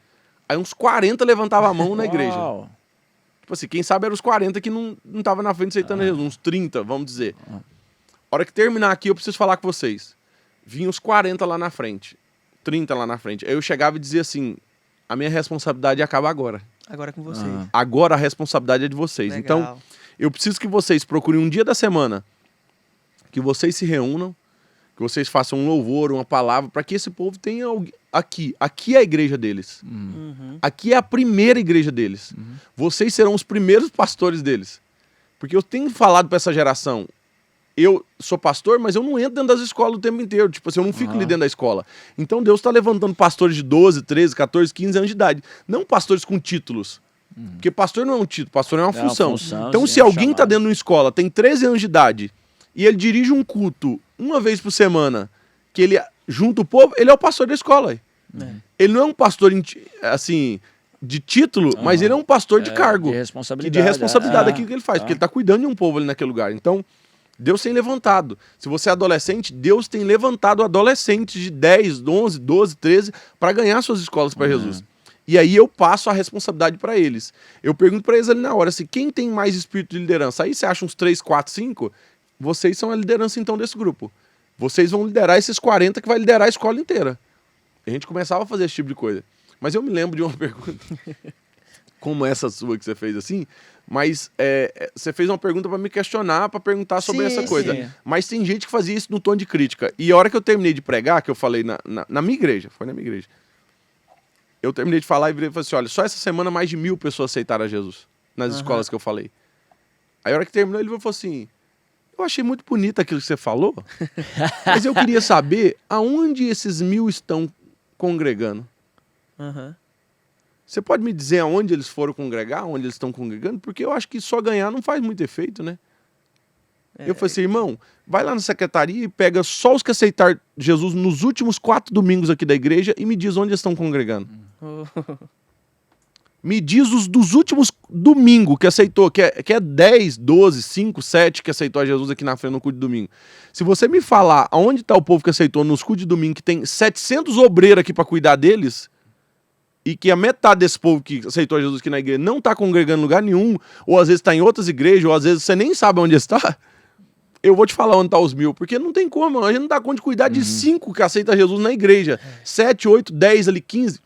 Aí uns 40 levantavam a mão na igreja. Tipo assim, quem sabe eram os 40 que não estavam na frente aceitando Jesus, uns 30, vamos dizer. A hora que terminar aqui, eu preciso falar com vocês. Vinham os 40 lá na frente, 30 lá na frente. Aí eu chegava e dizia assim, a minha responsabilidade acaba agora. Agora é com vocês. Agora a responsabilidade é de vocês. Legal. Então, eu preciso que vocês procurem um dia da semana, que vocês se reúnam, que vocês façam um louvor, uma palavra, para que esse povo tenha aqui. Aqui é a igreja deles. Aqui é a primeira igreja deles. Vocês serão os primeiros pastores deles. Porque eu tenho falado para essa geração, eu sou pastor, mas eu não entro dentro das escolas o tempo inteiro. Tipo assim, eu não fico ali dentro da escola. Então Deus está levantando pastores de 12, 13, 14, 15 anos de idade. Não pastores com títulos. Porque pastor não é um título, pastor é uma função. Então se alguém está dentro de uma escola, tem 13 anos de idade, e ele dirige um culto uma vez por semana, que ele junta o povo, ele é o pastor da escola. Ele não é um pastor, assim, de título, mas ele é um pastor de cargo. De responsabilidade. De responsabilidade daquilo que ele faz, porque ele está cuidando de um povo ali naquele lugar. Então, Deus tem levantado. Se você é adolescente, Deus tem levantado adolescentes de 10, 11, 12, 13 para ganhar suas escolas para Jesus. E aí eu passo a responsabilidade para eles. Eu pergunto para eles ali na hora, assim, quem tem mais espírito de liderança? Aí você acha uns 3, 4, 5? Vocês são a liderança então desse grupo. Vocês vão liderar esses 40 que vai liderar a escola inteira. A gente começava a fazer esse tipo de coisa. Mas eu me lembro de uma pergunta, como essa sua que você fez assim, mas você fez uma pergunta para me questionar, para perguntar sobre essa coisa. Sim. Mas tem gente que fazia isso no tom de crítica. E a hora que eu terminei de pregar, que eu falei na minha igreja, foi na minha igreja, eu terminei de falar e falei assim, olha, só essa semana mais de 1000 pessoas aceitaram a Jesus nas escolas que eu falei. Aí a hora que terminou, ele falou assim, eu achei muito bonito aquilo que você falou, mas eu queria saber aonde esses 1000 estão congregando. Você pode me dizer aonde eles foram congregar, onde eles estão congregando? Porque eu acho que só ganhar não faz muito efeito, né? Eu falei assim, irmão, vai lá na secretaria e pega só os que aceitaram Jesus nos últimos 4 domingos aqui da igreja e me diz onde eles estão congregando. Me diz os dos últimos domingos que aceitou, que é 10, 12, 5, 7 que aceitou a Jesus aqui na frente no culto de domingo. Se você me falar aonde está o povo que aceitou nos cultos de domingo, que tem 700 obreiros aqui para cuidar deles, e que a metade desse povo que aceitou a Jesus aqui na igreja não está congregando em lugar nenhum, ou às vezes está em outras igrejas, ou às vezes você nem sabe onde está, eu vou te falar onde está os 1000, porque não tem como, a gente não dá conta de cuidar de 5 que aceitam Jesus na igreja, 7, 8, 10 ali, 15.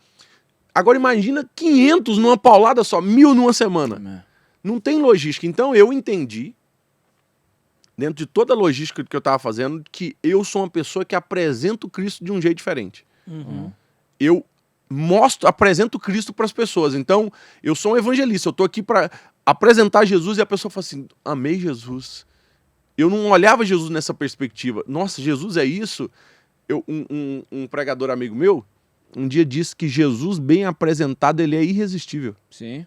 Agora imagina 500 numa paulada só, 1000 numa semana. Não tem logística. Então eu entendi, dentro de toda a logística que eu estava fazendo, que eu sou uma pessoa que apresenta o Cristo de um jeito diferente. Eu apresento Cristo para as pessoas. Então eu sou um evangelista, eu estou aqui para apresentar Jesus e a pessoa fala assim, amei Jesus. Eu não olhava Jesus nessa perspectiva. Nossa, Jesus é isso? Um pregador amigo meu, um dia disse que Jesus bem apresentado, ele é irresistível. Sim.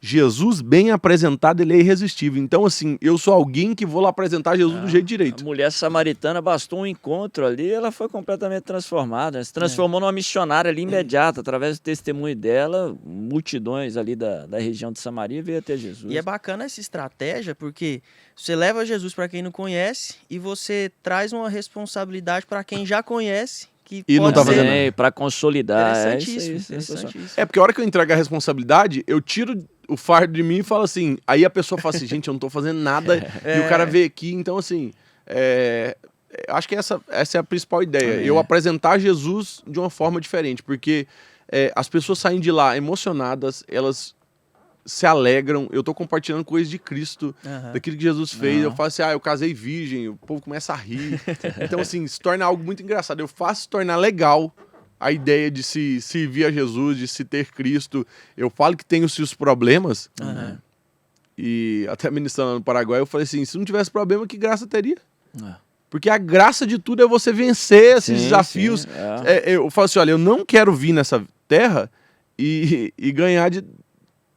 Jesus bem apresentado, ele é irresistível. Então, assim, eu sou alguém que vou lá apresentar Jesus do jeito direito. A mulher samaritana bastou um encontro ali, ela foi completamente transformada. Se transformou numa missionária ali imediata. Através do testemunho dela, multidões ali da região de Samaria veio até Jesus. E é bacana essa estratégia, porque você leva Jesus para quem não conhece e você traz uma responsabilidade para quem já conhece. E não tá fazendo para consolidar. Interessantíssimo. É porque a hora que eu entrego a responsabilidade, eu tiro o fardo de mim e falo assim, aí a pessoa fala assim, gente, eu não tô fazendo nada, e o cara vê aqui, então assim, acho que essa é a principal ideia, eu apresentar Jesus de uma forma diferente, porque as pessoas saem de lá emocionadas, elas se alegram, eu tô compartilhando coisas de Cristo, daquilo que Jesus fez, eu falo assim, eu casei virgem, o povo começa a rir, então assim, se torna algo muito engraçado, eu faço se tornar legal a ideia de se servir a Jesus, de se ter Cristo. Eu falo que tem os seus problemas, e até ministrando no Paraguai, eu falei assim, se não tivesse problema, que graça teria? Porque a graça de tudo é você vencer esses desafios. Eu falo assim, olha, eu não quero vir nessa terra e ganhar de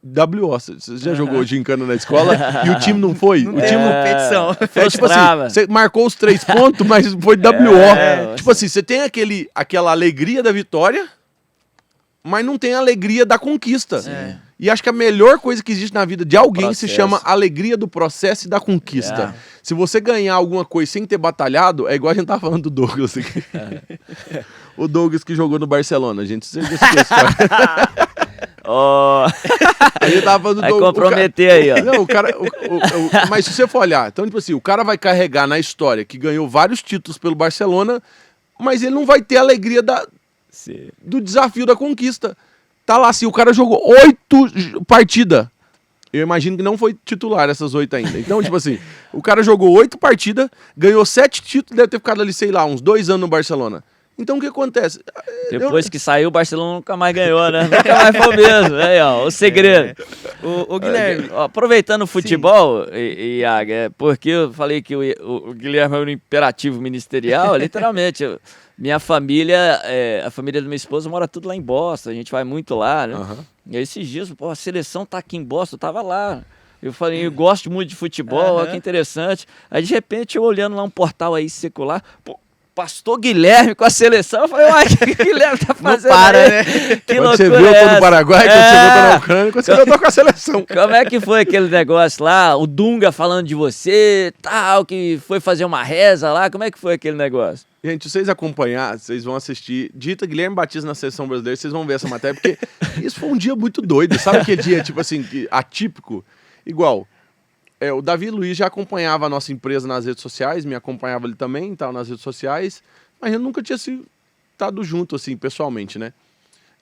WO. Você já jogou gincana na escola e o time não foi? Não tem competição. Tipo assim, você marcou os 3 pontos, mas foi WO. Tipo assim, você tem aquela alegria da vitória, mas não tem a alegria da conquista. E acho que a melhor coisa que existe na vida de alguém se chama alegria do processo e da conquista. Se você ganhar alguma coisa sem ter batalhado, é igual a gente tava falando do Douglas aqui. O Douglas que jogou no Barcelona, gente. Você já assistiu a história. Aí eu tava falando do Douglas. Vai comprometer aí, ó. Não, o cara... mas se você for olhar, então, tipo assim, o cara vai carregar na história que ganhou vários títulos pelo Barcelona, mas ele não vai ter a alegria do desafio da conquista. Tá lá assim, o cara jogou 8 partidas. Eu imagino que não foi titular essas 8 ainda. Então, tipo assim, o cara jogou 8 partidas, ganhou 7 títulos, deve ter ficado ali, sei lá, uns 2 anos no Barcelona. Então, o que acontece? Depois que saiu, o Barcelona nunca mais ganhou, né? Nunca mais foi o mesmo. Aí, ó, o segredo. O Guilherme. Aproveitando o futebol, Iago, porque eu falei que o Guilherme é um imperativo ministerial, literalmente. Minha família, a família da minha esposa mora tudo lá em Boston, a gente vai muito lá, né? E aí, esses dias, a seleção tá aqui em Boston, eu tava lá. Eu falei, eu gosto muito de futebol, olha que interessante. Aí, de repente, eu olhando lá um portal aí secular, Pastor Guilherme com a seleção, eu falei, uai, o que o Guilherme tá fazendo? Não para, aí? né? Que quando loucura você viu, eu tô no Paraguai, quando você viu, eu tô na Ucrânia, quando você viu, eu tô com a seleção. Como é que foi aquele negócio lá? O Dunga falando de você, tal, que foi fazer uma reza lá, como é que foi aquele negócio? Gente, se vocês acompanhar, vocês vão assistir, digita Guilherme Batista na seleção brasileira, vocês vão ver essa matéria, porque isso foi um dia muito doido, sabe aquele dia, tipo assim, atípico? Igual... o Davi Luiz já acompanhava a nossa empresa nas redes sociais, me acompanhava ele também, tal, nas redes sociais, mas eu nunca tinha estado junto, assim, pessoalmente, né?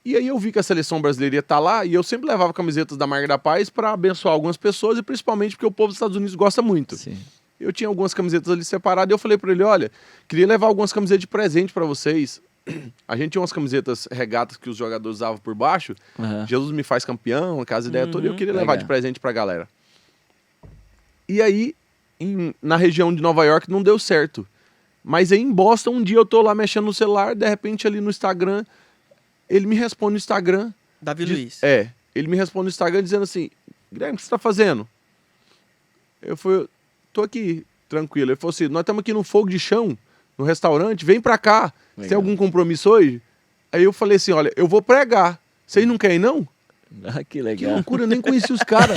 E aí eu vi que a seleção brasileira ia estar lá, e eu sempre levava camisetas da Marca da Paz para abençoar algumas pessoas, e principalmente porque o povo dos Estados Unidos gosta muito. Sim. Eu tinha algumas camisetas ali separadas, e eu falei para ele, olha, queria levar algumas camisetas de presente para vocês. A gente tinha umas camisetas regatas que os jogadores usavam por baixo, Jesus me faz campeão, aquela ideia toda, e eu queria levar de presente pra galera. E aí, na região de Nova York, não deu certo. Mas aí em Boston, um dia eu tô lá mexendo no celular, de repente ali no Instagram, ele me responde no Instagram. Davi Luiz. Ele me responde no Instagram dizendo assim, Guilherme, o que você tá fazendo? Eu falei, tô aqui, tranquilo. Ele falou assim, nós estamos aqui no fogo de chão, no restaurante, vem pra cá. Você tem algum compromisso hoje? Aí eu falei assim, olha, eu vou pregar. Vocês não querem, não? Que legal. Que loucura, eu nem conheci os caras.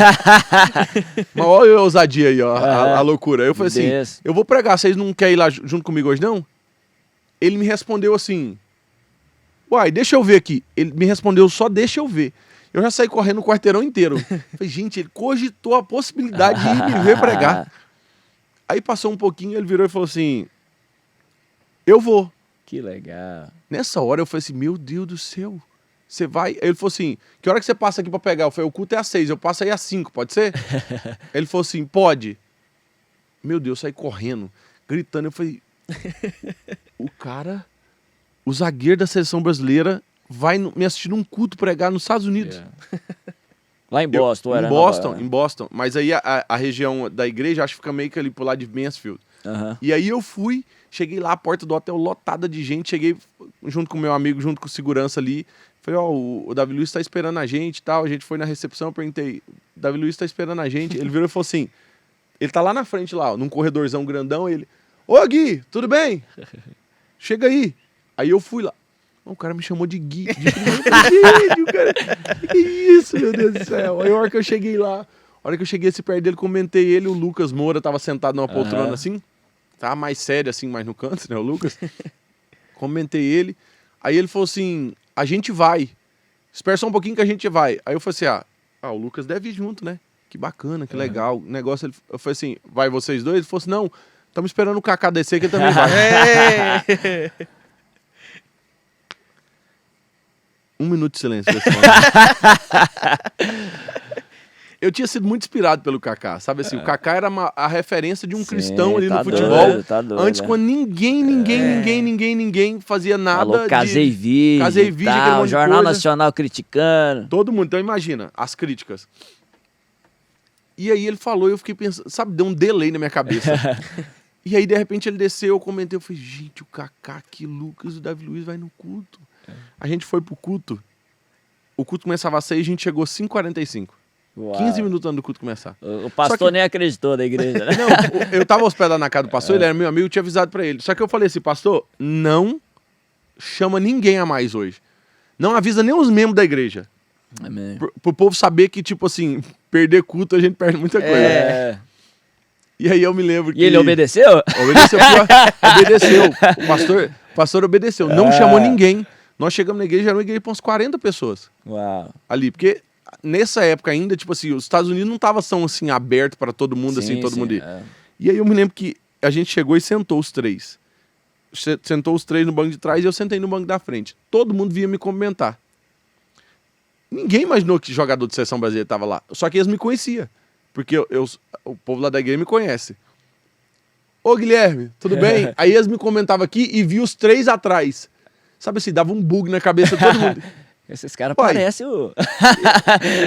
Mas olha a ousadia aí, ó, a loucura. Eu falei assim, eu vou pregar, vocês não querem ir lá junto comigo hoje, não? Ele me respondeu assim, uai, deixa eu ver aqui. Ele me respondeu só deixa eu ver. Eu já saí correndo o quarteirão inteiro. Falei, gente, ele cogitou a possibilidade de ir me ver pregar. Aí passou um pouquinho, ele virou e falou assim, eu vou. Que legal. Nessa hora eu falei assim, meu Deus do céu. Você vai... Ele falou assim, que hora que você passa aqui pra pegar? Eu falei, o culto é às 6, eu passo aí às 5, pode ser? Ele falou assim, pode. Meu Deus, eu saí correndo, gritando. Eu falei, o zagueiro da seleção brasileira vai me assistir num culto pregar nos Estados Unidos. Lá em Boston, era? Em Boston. Mas aí a região da igreja, acho que fica meio que ali pro lado de Mansfield. E aí eu fui, cheguei lá, a porta do hotel lotada de gente, cheguei junto com o meu amigo, junto com o segurança ali. Falei, o Davi Luiz tá esperando a gente e tal. A gente foi na recepção, eu perguntei, o Davi Luiz tá esperando a gente. Ele virou e falou assim, ele tá lá na frente, lá, num corredorzão grandão, ele, ô Gui, tudo bem? Chega aí. Aí eu fui lá. O cara me chamou de Gui. Que isso, meu Deus do céu. Aí a hora que eu cheguei lá, a hora que eu cheguei assim perto dele, comentei ele, o Lucas Moura tava sentado numa poltrona assim, tava mais sério assim, mais no canto, né, o Lucas. Comentei ele. Aí ele falou assim, a gente vai. Espera só um pouquinho que a gente vai. Aí eu falei assim, o Lucas deve ir junto, né? Que bacana, que legal. O negócio, eu falei assim, vai vocês dois? Ele falou assim, não, estamos esperando o Kaká descer, que ele também vai. 1 minuto de silêncio. Eu tinha sido muito inspirado pelo Kaká, sabe assim? O Kaká era a referência de um cristão ali no futebol. Doido, antes, quando ninguém fazia nada. Falou, casei vídeo, o Jornal Nacional criticando. Todo mundo. Então imagina, as críticas. E aí ele falou e eu fiquei pensando, sabe, deu um delay na minha cabeça. E aí, de repente, ele desceu, eu comentei, eu falei, gente, o Kaká, que Lucas, o Davi Luiz vai no culto. A gente foi pro culto, o culto começava às 6, a gente chegou às 5h45. 15 minutos antes do culto começar. O pastor nem acreditou da igreja, né? Não, eu tava hospedado na casa do pastor, ele era meu amigo, eu tinha avisado pra ele. Só que eu falei assim, pastor, não chama ninguém a mais hoje. Não avisa nem os membros da igreja. Amém. Pro povo saber que, tipo assim, perder culto a gente perde muita coisa. E aí eu me lembro que... E ele obedeceu? Obedeceu. O pastor obedeceu. Não chamou ninguém. Nós chegamos na igreja, era uma igreja para uns 40 pessoas. Uau. Ali, porque nessa época ainda, tipo assim, os Estados Unidos não estavam tão assim, aberto para todo mundo, assim, todo mundo ir. E aí eu me lembro que a gente chegou e sentou os três. Sentou os três no banco de trás e eu sentei no banco da frente. Todo mundo vinha me cumprimentar. Ninguém imaginou que jogador de seleção brasileira estava lá. Só que eles me conheciam. Porque o povo lá da igreja me conhece. Ô Guilherme, tudo bem? Aí eles me comentavam aqui e vi os três atrás. Sabe assim, dava um bug na cabeça de todo mundo. Esses caras parecem o...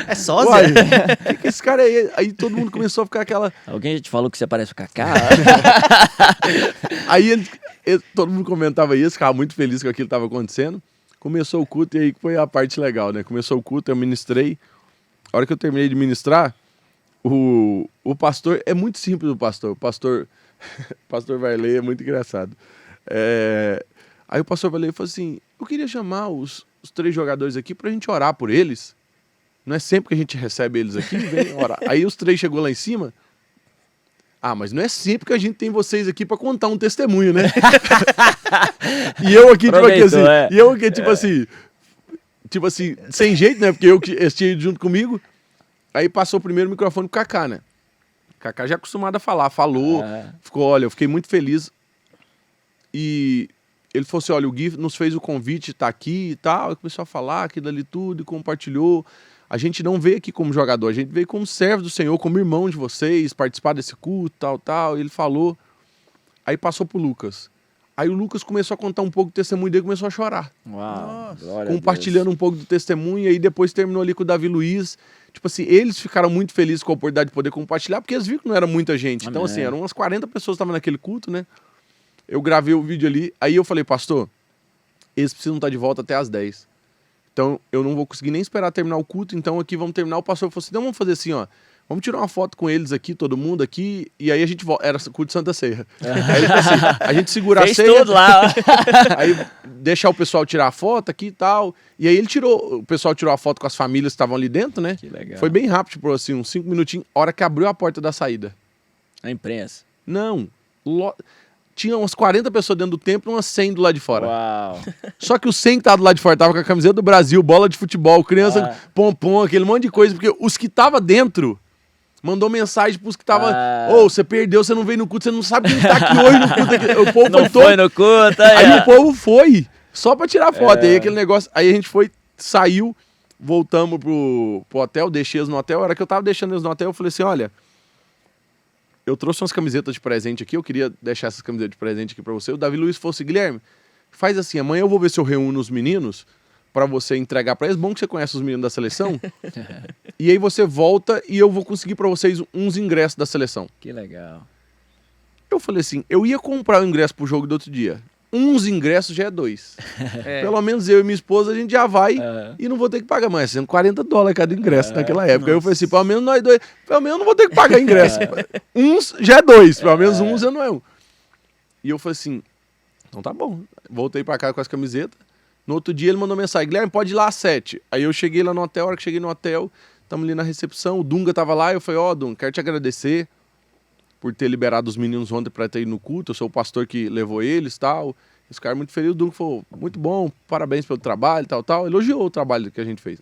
É sósia? Que esse cara é? Aí todo mundo começou a ficar aquela... Alguém já te falou que você parece o Kaká? Aí todo mundo comentava isso, ficava muito feliz com aquilo que estava acontecendo. Começou o culto e aí foi a parte legal, né? Começou o culto, eu ministrei. A hora que eu terminei de ministrar, o pastor... É muito simples o pastor. O pastor Varley é muito engraçado. Aí o pastor Varley falou assim, eu queria chamar os 3 jogadores aqui pra gente orar por eles. Não é sempre que a gente recebe eles aqui, vem orar. Aí os 3 chegou lá em cima. Ah, mas não é sempre que a gente tem vocês aqui pra contar um testemunho, né? E eu aqui, tipo assim, sem jeito, né? Porque eles tinham ido junto comigo. Aí passou o primeiro microfone pro Kaká, né? O Kaká já é acostumado a falar, falou. Ficou, olha, eu fiquei muito feliz. E... ele falou assim, olha, o Gui nos fez o convite, tá aqui e tal, ele começou a falar aquilo ali tudo e compartilhou. A gente não veio aqui como jogador, a gente veio como servo do Senhor, como irmão de vocês, participar desse culto, tal. E ele falou, aí passou pro Lucas. Aí o Lucas começou a contar um pouco do testemunho dele e começou a chorar. Uau, compartilhando um pouco do testemunho, e aí depois terminou ali com o Davi Luiz. Tipo assim, eles ficaram muito felizes com a oportunidade de poder compartilhar, porque eles viram que não era muita gente. Então assim, eram umas 40 pessoas que estavam naquele culto, né? Eu gravei o vídeo ali, aí eu falei, pastor, eles precisam estar de volta até às 10. Então, eu não vou conseguir nem esperar terminar o culto, então aqui vamos terminar. O pastor falou assim, não, vamos fazer assim, ó, vamos tirar uma foto com eles aqui, todo mundo aqui, e aí a gente volta. Era culto Santa Ceia. Aí ele falou assim, a gente segura a ceia. Tudo lá. Aí deixar o pessoal tirar a foto aqui e tal. E aí o pessoal tirou a foto com as famílias que estavam ali dentro, né? Que legal. Foi bem rápido, tipo assim, uns 5 minutinhos, a hora que abriu a porta da saída. A imprensa. Não, tinha umas 40 pessoas dentro do templo e umas 100 do lado de fora. Uau. Só que os 100 que estavam do lado de fora estavam com a camiseta do Brasil, bola de futebol, criança, pompom, aquele monte de coisa. Porque os que estavam dentro mandou mensagem pros que estavam... você perdeu, você não veio no culto, você não sabe quem tá aqui hoje no culto. O povo não foi no culto. Aí o povo foi, só pra tirar foto. Aí aquele negócio... Aí a gente foi, saiu, voltamos pro hotel, deixei eles no hotel. A hora que eu tava deixando eles no hotel, eu falei assim, olha... Eu trouxe umas camisetas de presente aqui, eu queria deixar essas camisetas de presente aqui pra você. O Davi Luiz falou assim, Guilherme, faz assim, amanhã eu vou ver se eu reúno os meninos pra você entregar pra eles. Bom que você conhece os meninos da seleção. E aí você volta e eu vou conseguir pra vocês uns ingressos da seleção. Que legal. Eu falei assim, eu ia comprar o ingresso pro jogo do outro dia. Uns ingressos já é 2. Pelo menos eu e minha esposa, a gente já vai e não vou ter que pagar mais. Sendo $40 cada ingresso naquela época. Aí eu falei assim, pelo menos nós dois, pelo menos eu não vou ter que pagar ingresso. Uns já é 2, pelo menos uns já não é 1. E eu falei assim, então tá bom. Voltei pra casa com as camisetas. No outro dia ele mandou mensagem, Guilherme, pode ir lá às 7. Aí eu cheguei lá no hotel, a hora que cheguei no hotel, estamos ali na recepção, o Dunga tava lá, eu falei, Dunga, quero te agradecer por ter liberado os meninos ontem para ter ido no culto, eu sou o pastor que levou eles e tal. Esse cara muito feliz, o Dunga falou, muito bom, parabéns pelo trabalho, tal. Elogiou o trabalho que a gente fez.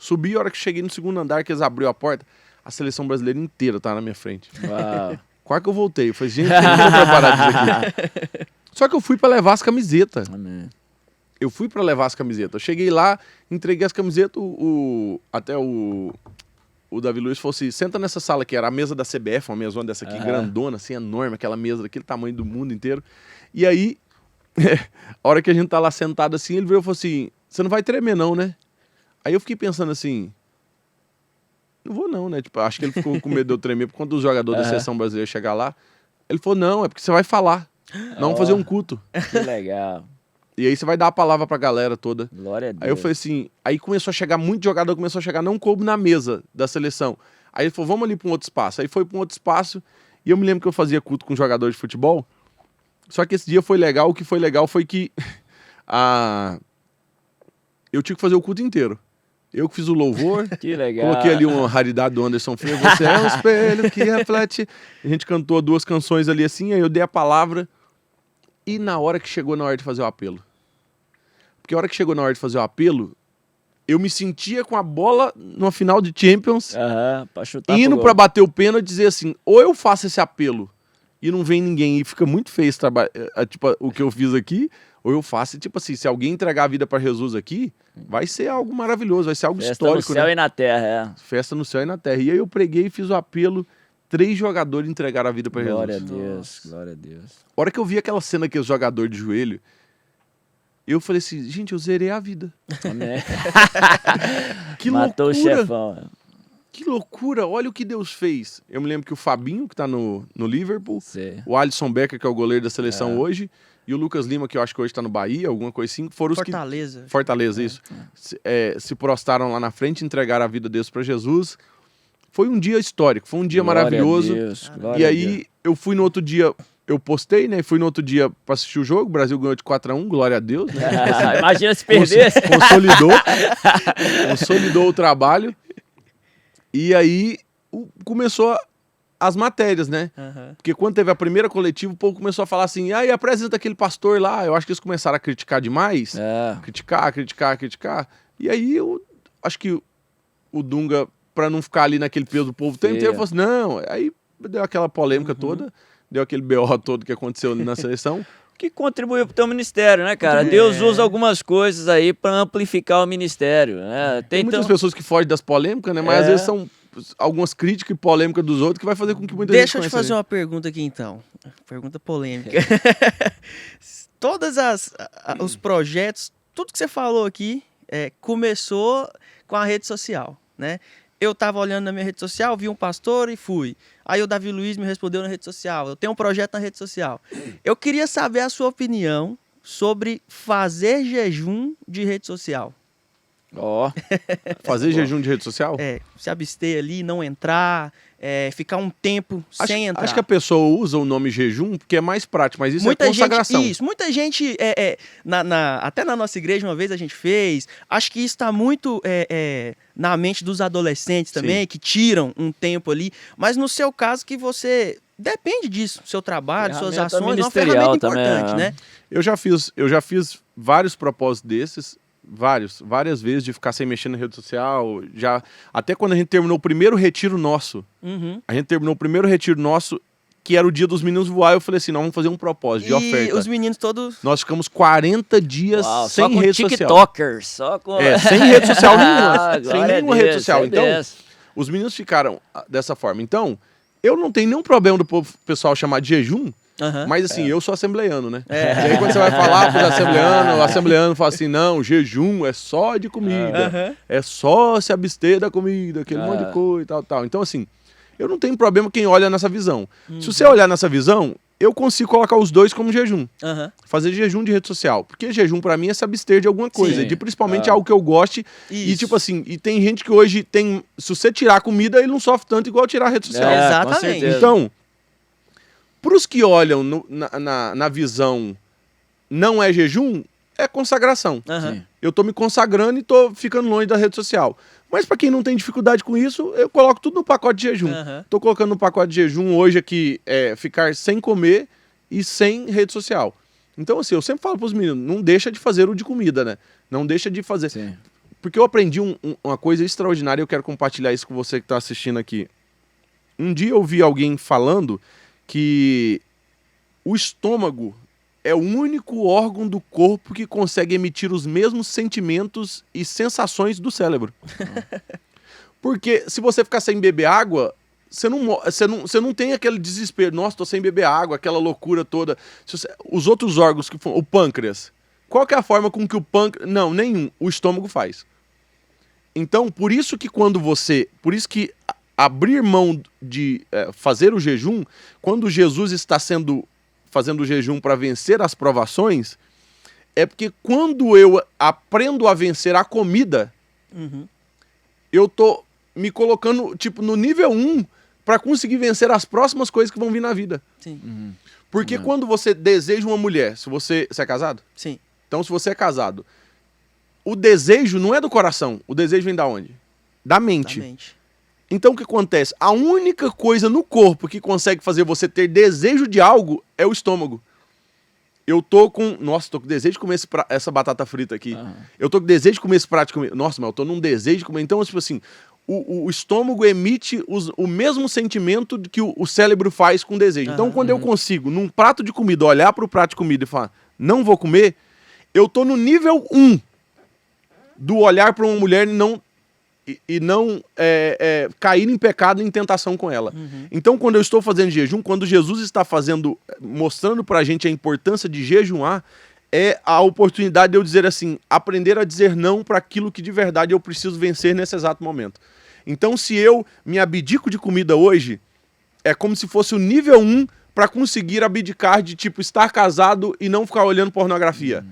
Subi, a hora que cheguei no segundo andar, que eles abriu a porta, a seleção brasileira inteira tava na minha frente. Uau. Quase que eu voltei. Eu falei, gente, eu não tô preparado isso aqui. Só que eu fui pra levar as camisetas. Amém. Eu fui pra levar as camisetas. Eu cheguei lá, entreguei as camisetas, até o Davi Luiz falou assim, senta nessa sala aqui, era a mesa da CBF, uma mesona dessa aqui, grandona, assim, enorme, aquela mesa daquele tamanho do mundo inteiro. E aí, a hora que a gente tá lá sentado assim, ele virou e falou assim, você não vai tremer não, né? Aí eu fiquei pensando assim, não vou não, né? Tipo, acho que ele ficou com medo de eu tremer, porque quando os jogadores da seleção brasileira chegar lá, ele falou, não, é porque você vai falar, nós vamos fazer um culto. Que legal. E aí você vai dar a palavra pra galera toda. Glória a Deus. Aí eu falei assim, aí começou a chegar muito jogador, começou a chegar, não coube na mesa da seleção. Aí ele falou, vamos ali pra um outro espaço. Aí foi pra um outro espaço, e eu me lembro que eu fazia culto com jogador de futebol, só que esse dia foi legal, o que foi legal foi que eu tinha que fazer o culto inteiro. Eu que fiz o louvor, que legal. Coloquei ali uma raridade do Anderson Freire, você é um espelho que reflete. A gente cantou 2 canções ali assim, aí eu dei a palavra, e na hora que chegou na hora de fazer o apelo. Porque a hora que chegou na hora de fazer o apelo, eu me sentia com a bola numa final de Champions, pra chutar indo pra bater o pênalti e dizer assim, ou eu faço esse apelo e não vem ninguém e fica muito feio tipo, o que eu fiz aqui, ou eu faço, tipo assim, se alguém entregar a vida pra Jesus aqui, vai ser algo maravilhoso, vai ser algo histórico. Festa no céu, né? E na terra, Festa no céu e na terra. E aí eu preguei e fiz o apelo, 3 jogadores entregaram a vida pra Jesus. Glória a Deus, glória a Deus. A hora que eu vi aquela cena que os jogadores de joelho, eu falei assim, gente, eu zerei a vida. Amém. Que Matou loucura. O chefão. Que loucura, olha o que Deus fez. Eu me lembro que o Fabinho, que tá no Liverpool, Sim. o Alisson Becker, que é o goleiro da seleção hoje, e o Lucas Lima, que eu acho que hoje tá no Bahia, alguma coisa assim, foram Fortaleza. os que... Fortaleza, isso. Se prostraram lá na frente, entregaram a vida deles pra Jesus. Foi um dia histórico, foi um dia maravilhoso. A Deus, e aí, eu fui no outro dia... Eu postei, né? Fui no outro dia pra assistir o jogo. O Brasil ganhou de 4-1, glória a Deus. Né? Imagina se perdesse. Consolidou o trabalho. E aí começou as matérias, né? Porque quando teve a primeira coletiva, o povo começou a falar assim, aí apresenta aquele pastor lá. Eu acho que eles começaram a criticar demais. Criticar. E aí eu acho que o Dunga, pra não ficar ali naquele peso do povo o tempo inteiro, falou assim, não. Aí deu aquela polêmica toda. Deu aquele BO todo que aconteceu na seleção. Que contribuiu pro teu ministério, né, cara? Deus usa algumas coisas aí para amplificar o ministério, né? Tem muitas pessoas que fogem das polêmicas, né? Mas às vezes são algumas críticas e polêmicas dos outros que vai fazer com que muita gente Deixa eu te fazer uma pergunta aqui, então. Pergunta polêmica. Todos os projetos, tudo que você falou aqui, começou com a rede social, né? Eu tava olhando na minha rede social, vi um pastor e fui. Aí o Davi Luiz me respondeu na rede social. Eu tenho um projeto na rede social. Eu queria saber a sua opinião sobre fazer jejum de rede social. Fazer jejum de rede social? Se abster ali, não entrar, ficar um tempo sem entrar. Acho que a pessoa usa o nome jejum porque é mais prático, mas isso é consagração. Muita gente, até na nossa igreja uma vez a gente fez, acho que isso está muito na mente dos adolescentes também, Sim. que tiram um tempo ali, mas no seu caso que você depende disso, seu trabalho, suas ações, é uma ferramenta importante, também, né? Eu já fiz vários propósitos desses, várias vezes de ficar sem mexer na rede social, até quando a gente terminou o primeiro retiro nosso, que era o dia dos meninos voar, eu falei assim, nós vamos fazer um propósito de oferta. E os meninos todos... Nós ficamos 40 dias sem rede social. TikTokers, só com... sem rede social nenhuma. Sem nenhuma rede social. Então, Deus. os meninos ficaram dessa forma. Então, eu não tenho nenhum problema do pessoal chamar de jejum, mas assim, eu sou assembleiano, né? E aí quando você vai falar para o assembleiano fala assim, não, jejum é só de comida, é só se abster da comida, aquele monte de coisa e tal. Então assim, eu não tenho problema quem olha nessa visão. Se você olhar nessa visão, eu consigo colocar os dois como jejum. Fazer jejum de rede social. Porque jejum pra mim é se abster de alguma coisa, Sim. de principalmente algo que eu goste. Isso. E tipo assim, e tem gente que hoje tem, se você tirar a comida, ele não sofre tanto igual tirar a rede social. Exatamente. Então, pros que olham na visão não é jejum, é consagração. Eu tô me consagrando e tô ficando longe da rede social. Mas para quem não tem dificuldade com isso, eu coloco tudo no pacote de jejum. Tô colocando no pacote de jejum hoje aqui, ficar sem comer e sem rede social. Então assim, eu sempre falo pros meninos, não deixa de fazer o de comida, né? Não deixa de fazer. Sim. Porque eu aprendi uma coisa extraordinária e eu quero compartilhar isso com você que está assistindo aqui. Um dia eu vi alguém falando que o estômago é o único órgão do corpo que consegue emitir os mesmos sentimentos e sensações do cérebro. Porque se você ficar sem beber água, você não tem aquele desespero. Nossa, tô sem beber água, aquela loucura toda. Os outros órgãos, o pâncreas, qual que é a forma com que o pâncreas... Não, nenhum. O estômago faz. Então, por isso que abrir mão de fazer o jejum, quando Jesus está fazendo o jejum para vencer as provações, é porque quando eu aprendo a vencer a comida, eu tô me colocando tipo no nível 1 para conseguir vencer as próximas coisas que vão vir na vida. Sim. Porque quando você deseja uma mulher, você é casado? Sim. Então, se você é casado, o desejo não é do coração, o desejo vem da onde? Da mente. Então, o que acontece? A única coisa no corpo que consegue fazer você ter desejo de algo é o estômago. Eu tô com... Nossa, tô com desejo de comer essa batata frita aqui. Eu tô com desejo de comer esse prato de comida. Nossa, mas eu tô num desejo de comer. Então, tipo assim, o estômago emite o mesmo sentimento que o cérebro faz com desejo. Então, quando eu consigo, num prato de comida, olhar pro prato de comida e falar, não vou comer, eu tô no nível 1 do olhar para uma mulher e não cair em pecado, em tentação com ela. Então, quando eu estou fazendo jejum, quando Jesus está mostrando pra gente a importância de jejuar, é a oportunidade de eu dizer assim, aprender a dizer não para aquilo que de verdade eu preciso vencer nesse exato momento. Então, se eu me abdico de comida hoje, é como se fosse o nível 1 para conseguir abdicar de, tipo, estar casado e não ficar olhando pornografia.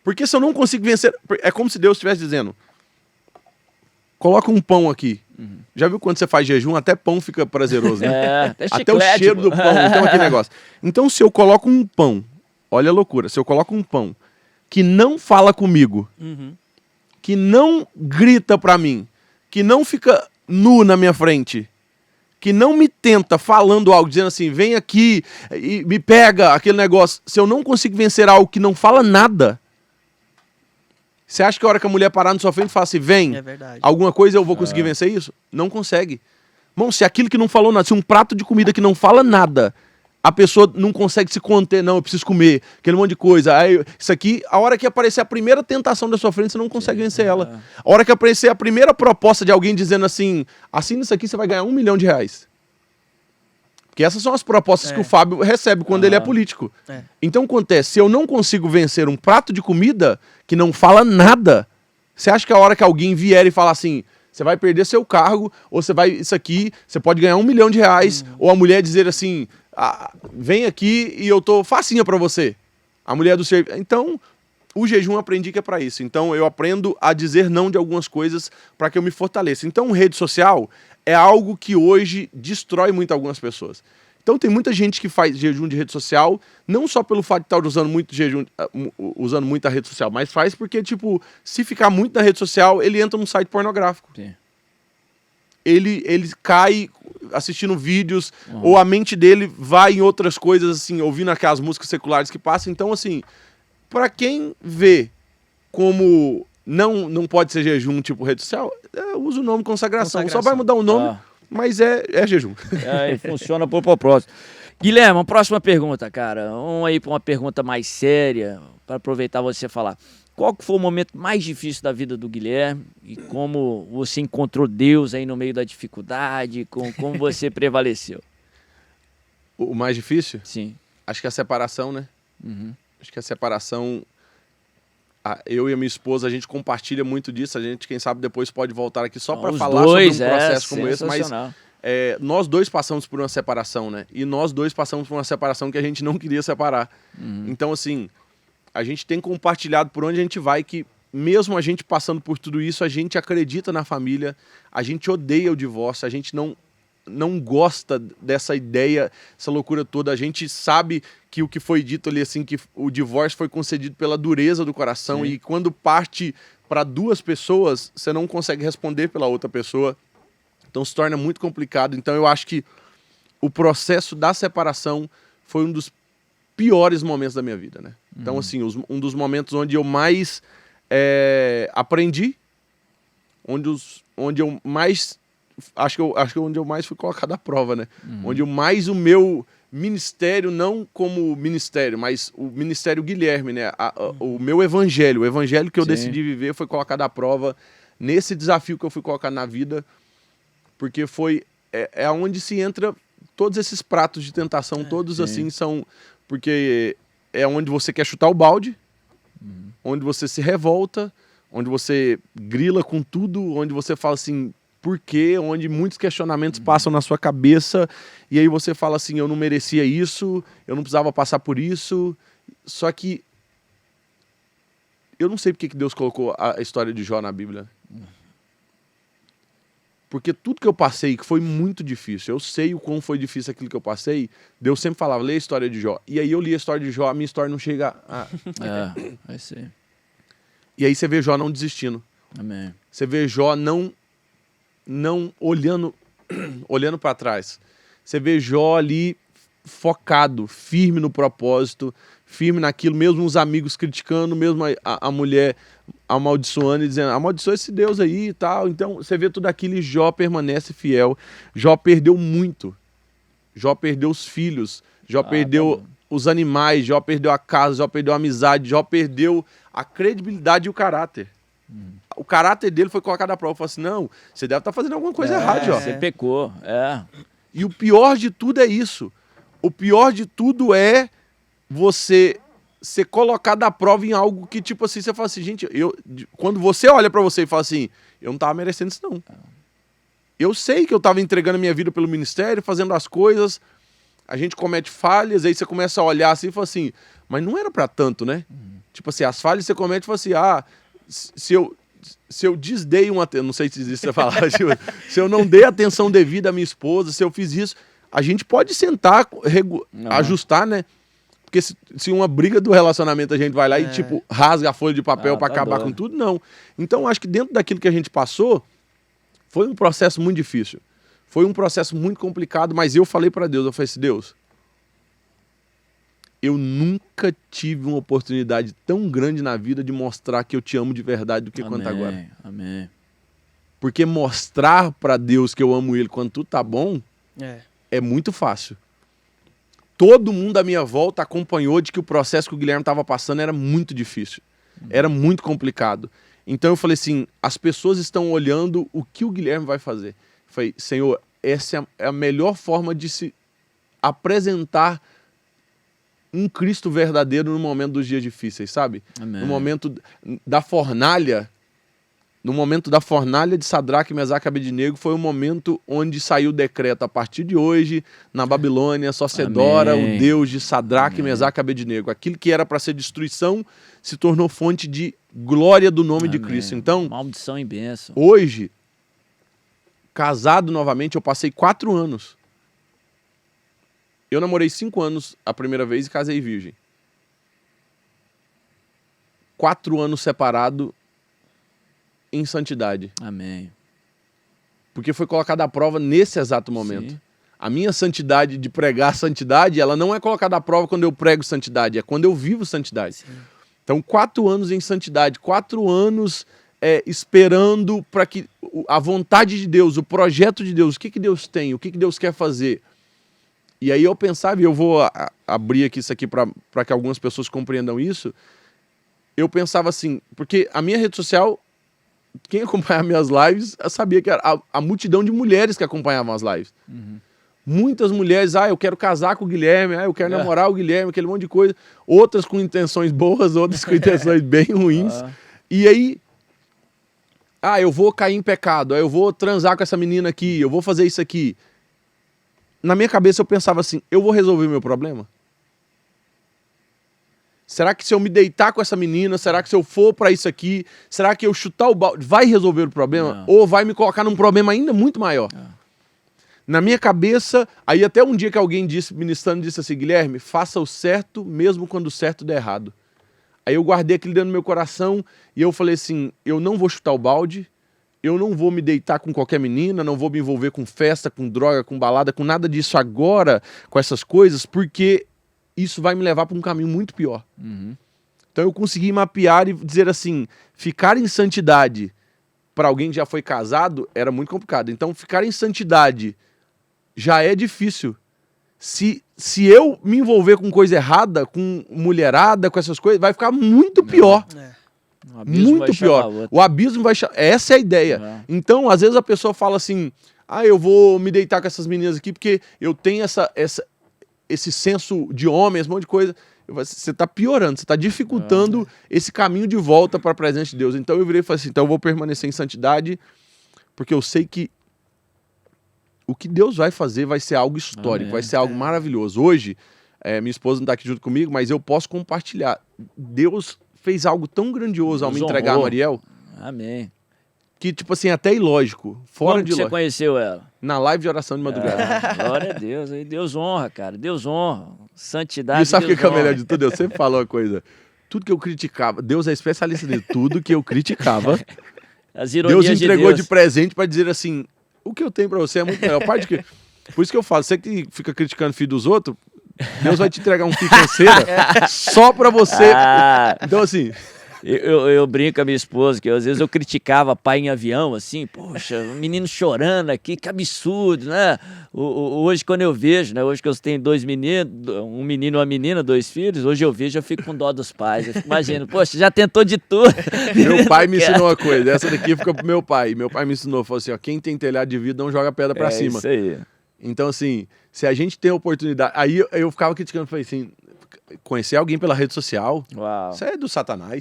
Porque se eu não consigo vencer... É como se Deus estivesse dizendo, coloca um pão aqui. Já viu quando você faz jejum? Até pão fica prazeroso, né? Até o cheiro do pão. Então, aquele negócio. Então, se eu coloco um pão... Olha a loucura. Se eu coloco um pão que não fala comigo, que não grita pra mim, que não fica nu na minha frente, que não me tenta falando algo, dizendo assim, vem aqui e me pega, aquele negócio. Se eu não consigo vencer algo que não fala nada... Você acha que a hora que a mulher parar na sua frente e falar assim, vem, alguma coisa eu vou conseguir vencer isso? Não consegue. Bom, se aquilo que não falou nada, se um prato de comida que não fala nada, a pessoa não consegue se conter, não, eu preciso comer, aquele monte de coisa. Aí, isso aqui, a hora que aparecer a primeira tentação da sua frente, você não consegue vencer ela. A hora que aparecer a primeira proposta de alguém dizendo assim, assina isso aqui, você vai ganhar R$1 milhão. Porque essas são as propostas que o Fábio recebe quando ele é político. Então, acontece, se eu não consigo vencer um prato de comida que não fala nada, você acha que a hora que alguém vier e falar assim, você vai perder seu cargo, ou você vai, isso aqui, você pode ganhar R$1 milhão, ou a mulher dizer assim, vem aqui e eu tô facinha pra você. A mulher do serviço. Então, o jejum eu aprendi que é pra isso. Então, eu aprendo a dizer não de algumas coisas para que eu me fortaleça. Então, rede social é algo que hoje destrói muito algumas pessoas. Então tem muita gente que faz jejum de rede social, não só pelo fato de estar usando muito jejum, usando muito a rede social, mas faz porque, tipo, se ficar muito na rede social, ele entra num site pornográfico. Ele cai assistindo vídeos, ou a mente dele vai em outras coisas, assim, ouvindo aquelas músicas seculares que passam. Então, assim, para quem vê como... Não pode ser jejum tipo rede social, usa o nome consagração. Só vai mudar o nome, mas é jejum. Funciona por propósito. Guilherme, uma próxima pergunta, cara. Vamos aí para uma pergunta mais séria, para aproveitar você falar. Qual que foi o momento mais difícil da vida do Guilherme e como você encontrou Deus aí no meio da dificuldade, como você prevaleceu? O mais difícil? Sim. Acho que a separação, né? Acho que a separação... Eu e a minha esposa, a gente compartilha muito disso. A gente, quem sabe, depois pode voltar aqui só para falar sobre um processo como esse. Mas nós dois passamos por uma separação, né? E nós dois passamos por uma separação que a gente não queria separar. Então, assim, a gente tem compartilhado por onde a gente vai que, mesmo a gente passando por tudo isso, a gente acredita na família, a gente odeia o divórcio, a gente não gosta dessa ideia, essa loucura toda. A gente sabe que o que foi dito ali, assim, que o divórcio foi concedido pela dureza do coração. E quando parte para duas pessoas, você não consegue responder pela outra pessoa. Então se torna muito complicado. Então eu acho que o processo da separação foi um dos piores momentos da minha vida, né? Então, assim, um dos momentos onde eu mais aprendi onde eu mais... Acho que onde eu mais fui colocado à prova, né? Onde o meu ministério, não como ministério, mas o ministério Guilherme, né? O meu evangelho, o evangelho que eu decidi viver foi colocado à prova nesse desafio que eu fui colocado na vida, porque é onde se entra todos esses pratos de tentação, todos assim são... Porque é onde você quer chutar o balde, onde você se revolta, onde você grila com tudo, onde você fala assim... Por quê? Onde muitos questionamentos passam na sua cabeça, e aí você fala assim, eu não merecia isso, eu não precisava passar por isso, só que eu não sei porque que Deus colocou a história de Jó na Bíblia. Porque tudo que eu passei, que foi muito difícil, eu sei o quão foi difícil aquilo que eu passei, Deus sempre falava, lê a história de Jó. E aí eu li a história de Jó, a minha história não chega a... Vai ser. E aí você vê Jó não desistindo. Amém. Você vê Jó não olhando para trás. Você vê Jó ali focado, firme no propósito, firme naquilo, mesmo os amigos criticando, mesmo a mulher amaldiçoando e dizendo, amaldiçoa esse Deus aí e tal. Então você vê tudo aquilo e Jó permanece fiel. Jó perdeu muito. Jó perdeu os filhos, Jó perdeu os animais, Jó perdeu a casa, Jó perdeu a amizade, Jó perdeu a credibilidade e o caráter. O caráter dele foi colocado à prova. Eu falei assim, não, você deve estar fazendo alguma coisa errada, Jó. Você pecou, E o pior de tudo é isso. O pior de tudo é você ser colocado à prova em algo que, tipo assim, você fala assim, gente, quando você olha pra você e fala assim, eu não tava merecendo isso, não. Eu sei que eu tava entregando a minha vida pelo ministério, fazendo as coisas, a gente comete falhas, aí você começa a olhar assim e fala assim, mas não era pra tanto, né? Tipo assim, as falhas que você comete e fala assim, se eu desdei não sei se você falar, se eu não dei atenção devida à minha esposa, se eu fiz isso, a gente pode sentar, ajustar, né? Porque se uma briga do relacionamento a gente vai lá e tipo rasga a folha de papel para acabar com tudo, não. Então acho que dentro daquilo que a gente passou, foi um processo muito difícil. Foi um processo muito complicado, mas eu falei para Deus, eu falei assim, Deus, eu nunca tive uma oportunidade tão grande na vida de mostrar que eu te amo de verdade do que quanto agora. Amém. Porque mostrar para Deus que eu amo Ele quando tudo tá bom é muito fácil. Todo mundo à minha volta acompanhou de que o processo que o Guilherme estava passando era muito difícil. Era muito complicado. Então eu falei assim, as pessoas estão olhando o que o Guilherme vai fazer. Eu falei, Senhor, essa é a melhor forma de se apresentar um Cristo verdadeiro no momento dos dias difíceis, sabe? Amém. No momento da fornalha, de Sadraque, Mesaque e Abednego, foi o momento onde saiu o decreto, a partir de hoje, na Babilônia, só se adora o Deus de Sadraque, Mesaque e Abednego. Aquilo que era para ser destruição se tornou fonte de glória do nome de Cristo. Então, maldição e bênção. Hoje, casado novamente, eu passei 4 anos. Eu namorei 5 anos a primeira vez e casei virgem. 4 anos separado em santidade. Amém. Porque foi colocada à prova nesse exato momento. Sim. A minha santidade de pregar santidade, ela não é colocada à prova quando eu prego santidade, é quando eu vivo santidade. Sim. Então, 4 anos em santidade, 4 anos esperando para que a vontade de Deus, o projeto de Deus, o que Deus tem, o que Deus quer fazer. E aí eu pensava, e eu vou abrir aqui isso aqui para que algumas pessoas compreendam isso, eu pensava assim, porque a minha rede social, quem acompanhava minhas lives, eu sabia que era a multidão de mulheres que acompanhavam as lives. Muitas mulheres, eu quero casar com o Guilherme, eu quero namorar o Guilherme, aquele monte de coisa. Outras com intenções boas, outras com intenções bem ruins. E aí, eu vou cair em pecado, eu vou transar com essa menina aqui, eu vou fazer isso aqui. Na minha cabeça eu pensava assim, eu vou resolver meu problema? Será que se eu me deitar com essa menina, será que se eu for pra isso aqui, será que eu chutar o balde, vai resolver o problema? Não. Ou vai me colocar num problema ainda muito maior? Não. Na minha cabeça, aí até um dia que alguém ministrando, disse assim, Guilherme, faça o certo mesmo quando o certo der errado. Aí eu guardei aquilo dentro do meu coração e eu falei assim, eu não vou chutar o balde, eu não vou me deitar com qualquer menina, não vou me envolver com festa, com droga, com balada, com nada disso agora, com essas coisas, porque isso vai me levar para um caminho muito pior. Então eu consegui mapear e dizer assim, ficar em santidade para alguém que já foi casado, era muito complicado. Então, ficar em santidade já é difícil. Se eu me envolver com coisa errada, com mulherada, com essas coisas, vai ficar muito pior. Muito pior. O abismo vai chamar. Essa é a ideia. Então, às vezes a pessoa fala assim, eu vou me deitar com essas meninas aqui porque eu tenho esse senso de homem, esse monte de coisa. Você está piorando, você está dificultando esse caminho de volta para a presença de Deus. Então eu virei e falei assim, então eu vou permanecer em santidade, porque eu sei que o que Deus vai fazer vai ser algo histórico, vai ser algo maravilhoso. Hoje, minha esposa não está aqui junto comigo, mas eu posso compartilhar. Deus fez algo tão grandioso ao me entregar a Mariel. Amém. Que, tipo assim, até ilógico. Fora de lógico. Como você conheceu ela? Na live de oração de madrugada. Glória a Deus. Aí Deus honra, cara. Deus honra. Santidade. E sabe o que é o melhor de tudo? Eu sempre falo uma coisa. Tudo que eu criticava, Deus é especialista nisso. Tudo que eu criticava, as ironias Deus entregou de presente para dizer assim, o que eu tenho para você é muito melhor. Por isso que eu falo, você que fica criticando o filho dos outros, Deus vai te entregar um filho canseira só para você. Então, assim... Eu brinco com a minha esposa, que às vezes eu criticava pai em avião, assim, poxa, o menino chorando aqui, que absurdo, né? Hoje, quando eu vejo, né? Hoje que eu tenho 2 meninos, um menino e uma menina, 2 filhos, hoje eu vejo, eu fico com dó dos pais. Eu fico imaginando, poxa, já tentou de tudo. Meu pai me ensinou uma coisa, essa daqui fica pro meu pai. Meu pai me ensinou, falou assim, quem tem telhado de vidro não joga pedra pra cima. Isso aí. Então, assim, se a gente tem a oportunidade... Aí eu ficava criticando, falei assim... Conhecer alguém pela rede social, isso é do Satanás.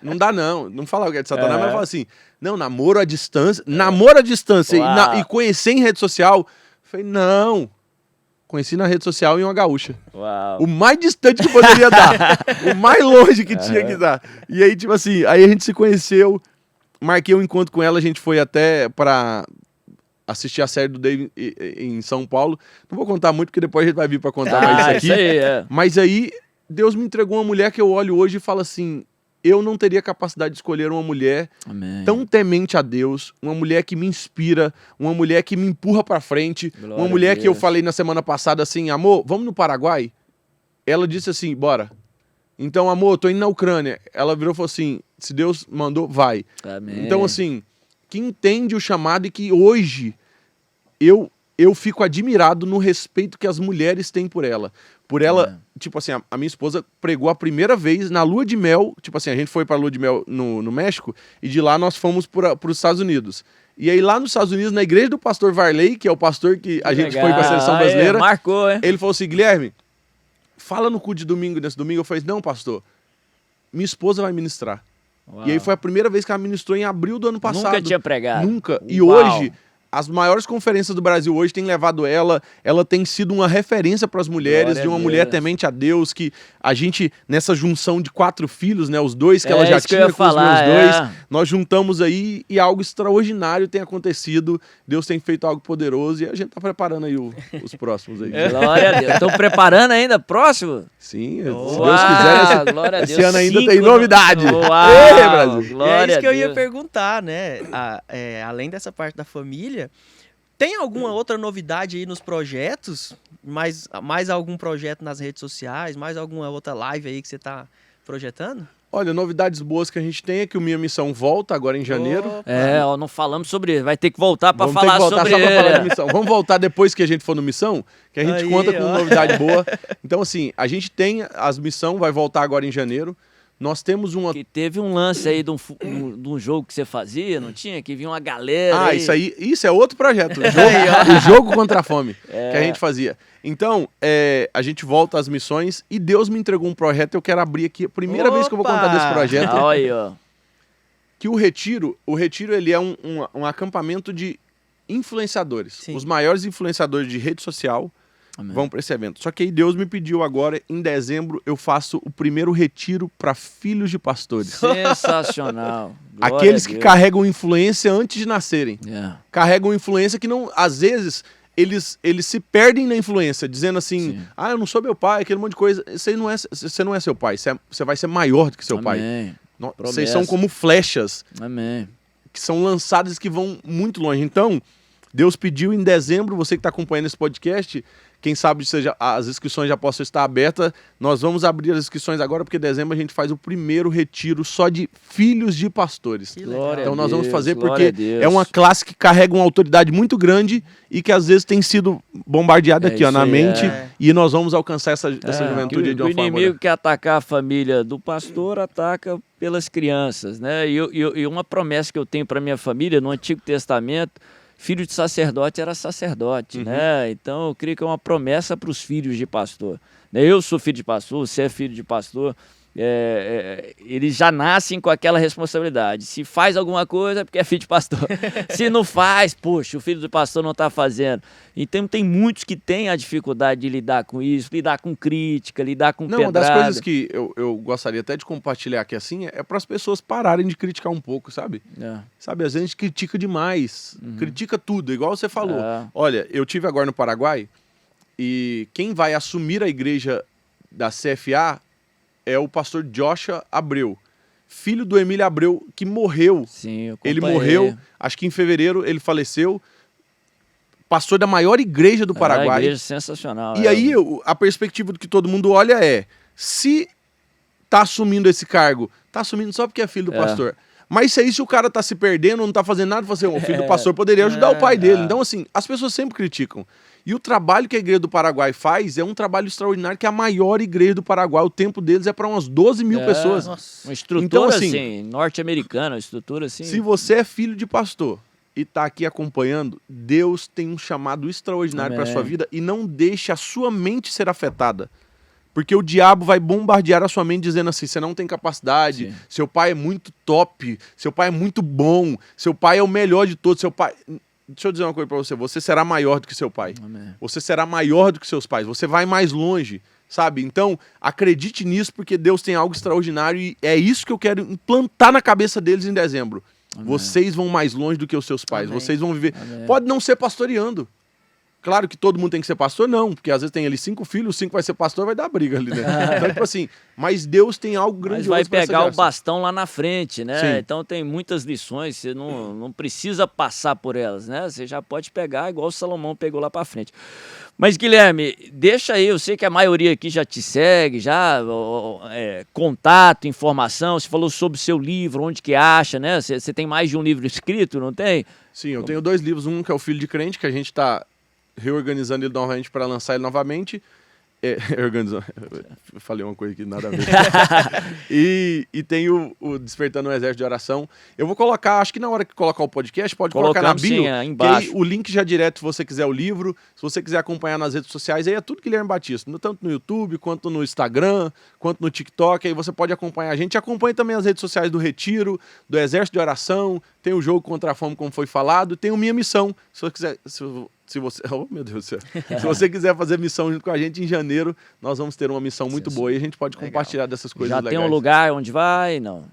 Não dá, não. Não fala que é de Satanás, mas fala assim, não, namoro à distância. Namoro à distância e conhecer em rede social. Falei, não. Conheci na rede social em uma gaúcha. Uau. O mais distante que poderia dar. O mais longe que tinha que dar. E aí, tipo assim, aí a gente se conheceu, marquei um encontro com ela, a gente foi até pra... assistir a série do David em São Paulo. Não vou contar muito, porque depois a gente vai vir para contar mais isso aqui. Isso aí, Mas aí, Deus me entregou uma mulher que eu olho hoje e falo assim, eu não teria capacidade de escolher uma mulher tão temente a Deus, uma mulher que me inspira, uma mulher que me empurra para frente, uma mulher que eu falei na semana passada assim, amor, vamos no Paraguai? Ela disse assim, bora. Então, amor, tô indo na Ucrânia. Ela virou e falou assim, se Deus mandou, vai. Amém. Então, assim, que entende o chamado e que hoje eu fico admirado no respeito que as mulheres têm por ela. Por ela, tipo assim, a minha esposa pregou a primeira vez na lua de mel, tipo assim, a gente foi pra lua de mel no México, e de lá nós fomos para os Estados Unidos. E aí lá nos Estados Unidos, na igreja do pastor Varley, que é o pastor que a gente foi pra seleção brasileira, marcou, hein? Ele falou assim, Guilherme, fala no culto de domingo, nesse domingo. Eu falei, não, pastor, minha esposa vai ministrar. Uau. E aí foi a primeira vez que ela ministrou em abril do ano passado. Nunca tinha pregado. Nunca. E hoje, as maiores conferências do Brasil hoje têm levado ela tem sido uma referência para as mulheres, de uma mulher temente a Deus, que a gente, nessa junção de 4 filhos, né, os 2 que ela já tinha com os meus 2, nós juntamos aí e algo extraordinário tem acontecido, Deus tem feito algo poderoso e a gente tá preparando aí os próximos aí. Glória a Deus. Estão preparando ainda? Próximo? Sim, se Deus quiser, glória a Deus. Esse ano ainda tem novidade. Uau, Ei, Brasil. É isso que eu ia perguntar, né? Além dessa parte da família, tem alguma outra novidade aí nos projetos? Mais algum projeto nas redes sociais? Mais alguma outra live aí que você está projetando? Olha, novidades boas que a gente tem é que o Minha Missão volta agora em janeiro. Opa. Não falamos sobre isso. Vai ter que voltar para falar sobre ele. Falar de missão. Vamos voltar depois que a gente for no Missão, que a gente conta com novidade boa. Então, assim, a gente tem as Missão, vai voltar agora em janeiro. Nós temos uma... Que teve um lance aí de um jogo que você fazia, não tinha? Que vinha uma galera aí. Isso é outro projeto. O jogo contra a fome que a gente fazia. Então, a gente volta às missões e Deus me entregou um projeto, eu quero abrir aqui. Primeira vez que eu vou contar desse projeto. Olha aí, ó. Que o Retiro ele é um acampamento de influenciadores. Sim. Os maiores influenciadores de rede social vão para esse evento. Só que aí Deus me pediu agora, em dezembro, eu faço o primeiro retiro para filhos de pastores. Sensacional. Aqueles que carregam influência antes de nascerem. Carregam influência que não, às vezes, eles se perdem na influência, dizendo assim, eu não sou meu pai, aquele monte de coisa. Você não é seu pai, você vai ser maior do que seu pai. Vocês são como flechas que são lançadas que vão muito longe. Então, Deus pediu em dezembro, você que está acompanhando esse podcast, quem sabe as inscrições já possam estar abertas. Nós vamos abrir as inscrições agora, porque em dezembro a gente faz o primeiro retiro só de filhos de pastores. Então nós vamos fazer porque é uma classe que carrega uma autoridade muito grande e que às vezes tem sido bombardeada aqui na mente. E nós vamos alcançar essa juventude de uma forma. O inimigo que atacar a família do pastor ataca pelas crianças, né? E uma promessa que eu tenho para minha família no Antigo Testamento, filho de sacerdote era sacerdote, né? Então eu creio que é uma promessa para os filhos de pastor. Eu sou filho de pastor, você é filho de pastor. Eles já nascem com aquela responsabilidade. Se faz alguma coisa é porque é filho de pastor. Se não faz, poxa, o filho do pastor não está fazendo. Então tem muitos que têm a dificuldade de lidar com isso, lidar com crítica, lidar com pedrada. Uma das coisas que eu gostaria até de compartilhar aqui assim é para as pessoas pararem de criticar um pouco, sabe? Sabe, às vezes a gente critica demais, critica tudo, igual você falou. Olha, eu tive agora no Paraguai e quem vai assumir a igreja da CFA é o pastor Joshua Abreu, filho do Emílio Abreu, que morreu. Sim, ele morreu, acho que em fevereiro ele faleceu, pastor da maior igreja do Paraguai. Uma igreja sensacional. E aí a perspectiva do que todo mundo olha é, se tá assumindo esse cargo, tá assumindo só porque é filho do pastor. Mas se o cara tá se perdendo, não tá fazendo nada, você, o filho do pastor poderia ajudar o pai dele. Então assim, as pessoas sempre criticam. E o trabalho que a igreja do Paraguai faz é um trabalho extraordinário, que é a maior igreja do Paraguai. O tempo deles é para umas 12 mil pessoas. Nossa. Uma estrutura então, assim, norte-americana, uma estrutura assim. Se você é filho de pastor e está aqui acompanhando, Deus tem um chamado extraordinário para a sua vida e não deixe a sua mente ser afetada. Porque o diabo vai bombardear a sua mente dizendo assim, você não tem capacidade, seu pai é muito top, seu pai é muito bom, seu pai é o melhor de todos, seu pai... Deixa eu dizer uma coisa pra você, você será maior do que seu pai. Amém. Você será maior do que seus pais, você vai mais longe, sabe? Então, acredite nisso, porque Deus tem algo extraordinário e é isso que eu quero implantar na cabeça deles em dezembro. Amém. Vocês vão mais longe do que os seus pais, vocês vão viver... Pode não ser pastoreando. Claro que todo mundo tem que ser pastor, não, porque às vezes tem ali 5 filhos, 5 vai ser pastor, vai dar briga ali, né? Então, tipo assim, mas Deus tem algo grandioso. Mas vai pegar o bastão lá na frente, né? Sim. Então tem muitas lições, você não precisa passar por elas, né? Você já pode pegar igual o Salomão pegou lá para frente. Mas, Guilherme, deixa aí, eu sei que a maioria aqui já te segue, contato, informação, você falou sobre o seu livro, onde que acha, né? Você tem mais de um livro escrito, não tem? Sim, eu tenho 2 livros, um que é o Filho de Crente, que a gente está reorganizando ele novamente para lançar ele novamente. Eu falei uma coisa que nada a ver. e tem o Despertando um Exército de Oração. Eu vou colocar, acho que na hora que colocar o podcast, pode colocar na bio, embaixo. Que aí, o link já direto, se você quiser o livro, se você quiser acompanhar nas redes sociais, aí é tudo Guilherme Batista, tanto no YouTube, quanto no Instagram, quanto no TikTok, aí você pode acompanhar a gente. Acompanhe também as redes sociais do Retiro, do Exército de Oração, tem o Jogo contra a Fome, como foi falado, tem o Minha Missão, se você quiser... Se você, oh, meu Deus do céu. Se você quiser fazer missão junto com a gente, em janeiro, nós vamos ter uma missão muito boa e a gente pode compartilhar dessas coisas legais. Já tem um lugar onde vai? Não.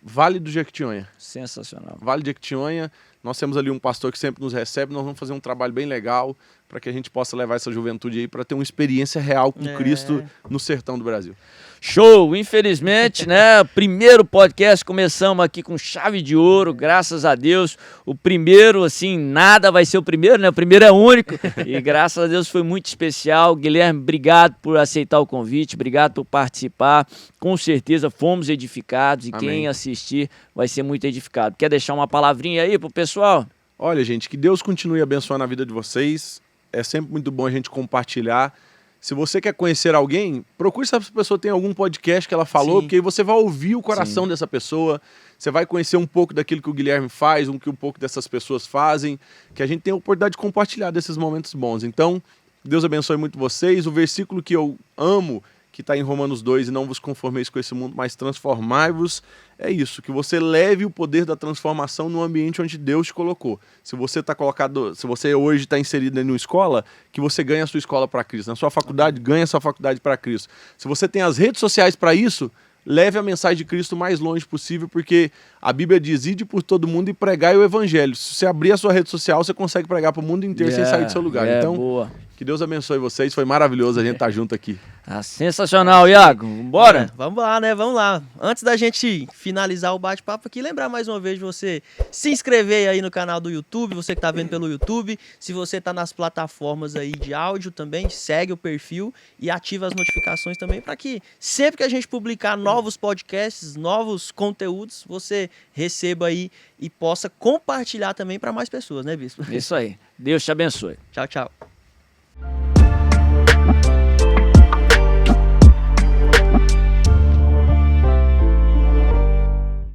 Vale do Jequitinhonha. Sensacional. Vale do Jequitinhonha. Nós temos ali um pastor que sempre nos recebe. Nós vamos fazer um trabalho bem legal para que a gente possa levar essa juventude aí para ter uma experiência real com Cristo no sertão do Brasil. Show! Infelizmente, né? Primeiro podcast, começamos aqui com chave de ouro, graças a Deus. O primeiro, assim, nada vai ser o primeiro, né? O primeiro é único. E graças a Deus foi muito especial. Guilherme, obrigado por aceitar o convite, obrigado por participar. Com certeza fomos edificados e Amém. Quem assistir vai ser muito edificado. Quer deixar uma palavrinha aí pro pessoal? Olha, gente, que Deus continue abençoando a vida de vocês. É sempre muito bom a gente compartilhar. Se você quer conhecer alguém, procure saber se a pessoa tem algum podcast que ela falou, porque aí você vai ouvir o coração dessa pessoa, você vai conhecer um pouco daquilo que o Guilherme faz, um pouco dessas pessoas fazem, que a gente tem a oportunidade de compartilhar desses momentos bons. Então, Deus abençoe muito vocês. O versículo que eu amo, que está em Romanos 2, e não vos conformeis com esse mundo, mas transformai-vos, é isso, que você leve o poder da transformação no ambiente onde Deus te colocou. Se você está colocado, se você hoje está inserido em uma escola, que você ganhe a sua escola para Cristo. Na sua faculdade, ganhe a sua faculdade para Cristo. Se você tem as redes sociais para isso, leve a mensagem de Cristo o mais longe possível, porque a Bíblia diz, ide por todo mundo e pregai o evangelho. Se você abrir a sua rede social, você consegue pregar para o mundo inteiro sem sair do seu lugar. Então, Que Deus abençoe vocês. Foi maravilhoso a gente estar junto aqui. Sensacional, Iago. Bora? Vamos lá, né? Vamos lá. Antes da gente finalizar o bate-papo aqui, lembrar mais uma vez de você se inscrever aí no canal do YouTube, você que tá vendo pelo YouTube. Se você tá nas plataformas aí de áudio também, segue o perfil e ativa as notificações também para que sempre que a gente publicar novos podcasts, novos conteúdos, você receba aí e possa compartilhar também para mais pessoas, né, Bispo? Isso aí. Deus te abençoe. Tchau, tchau.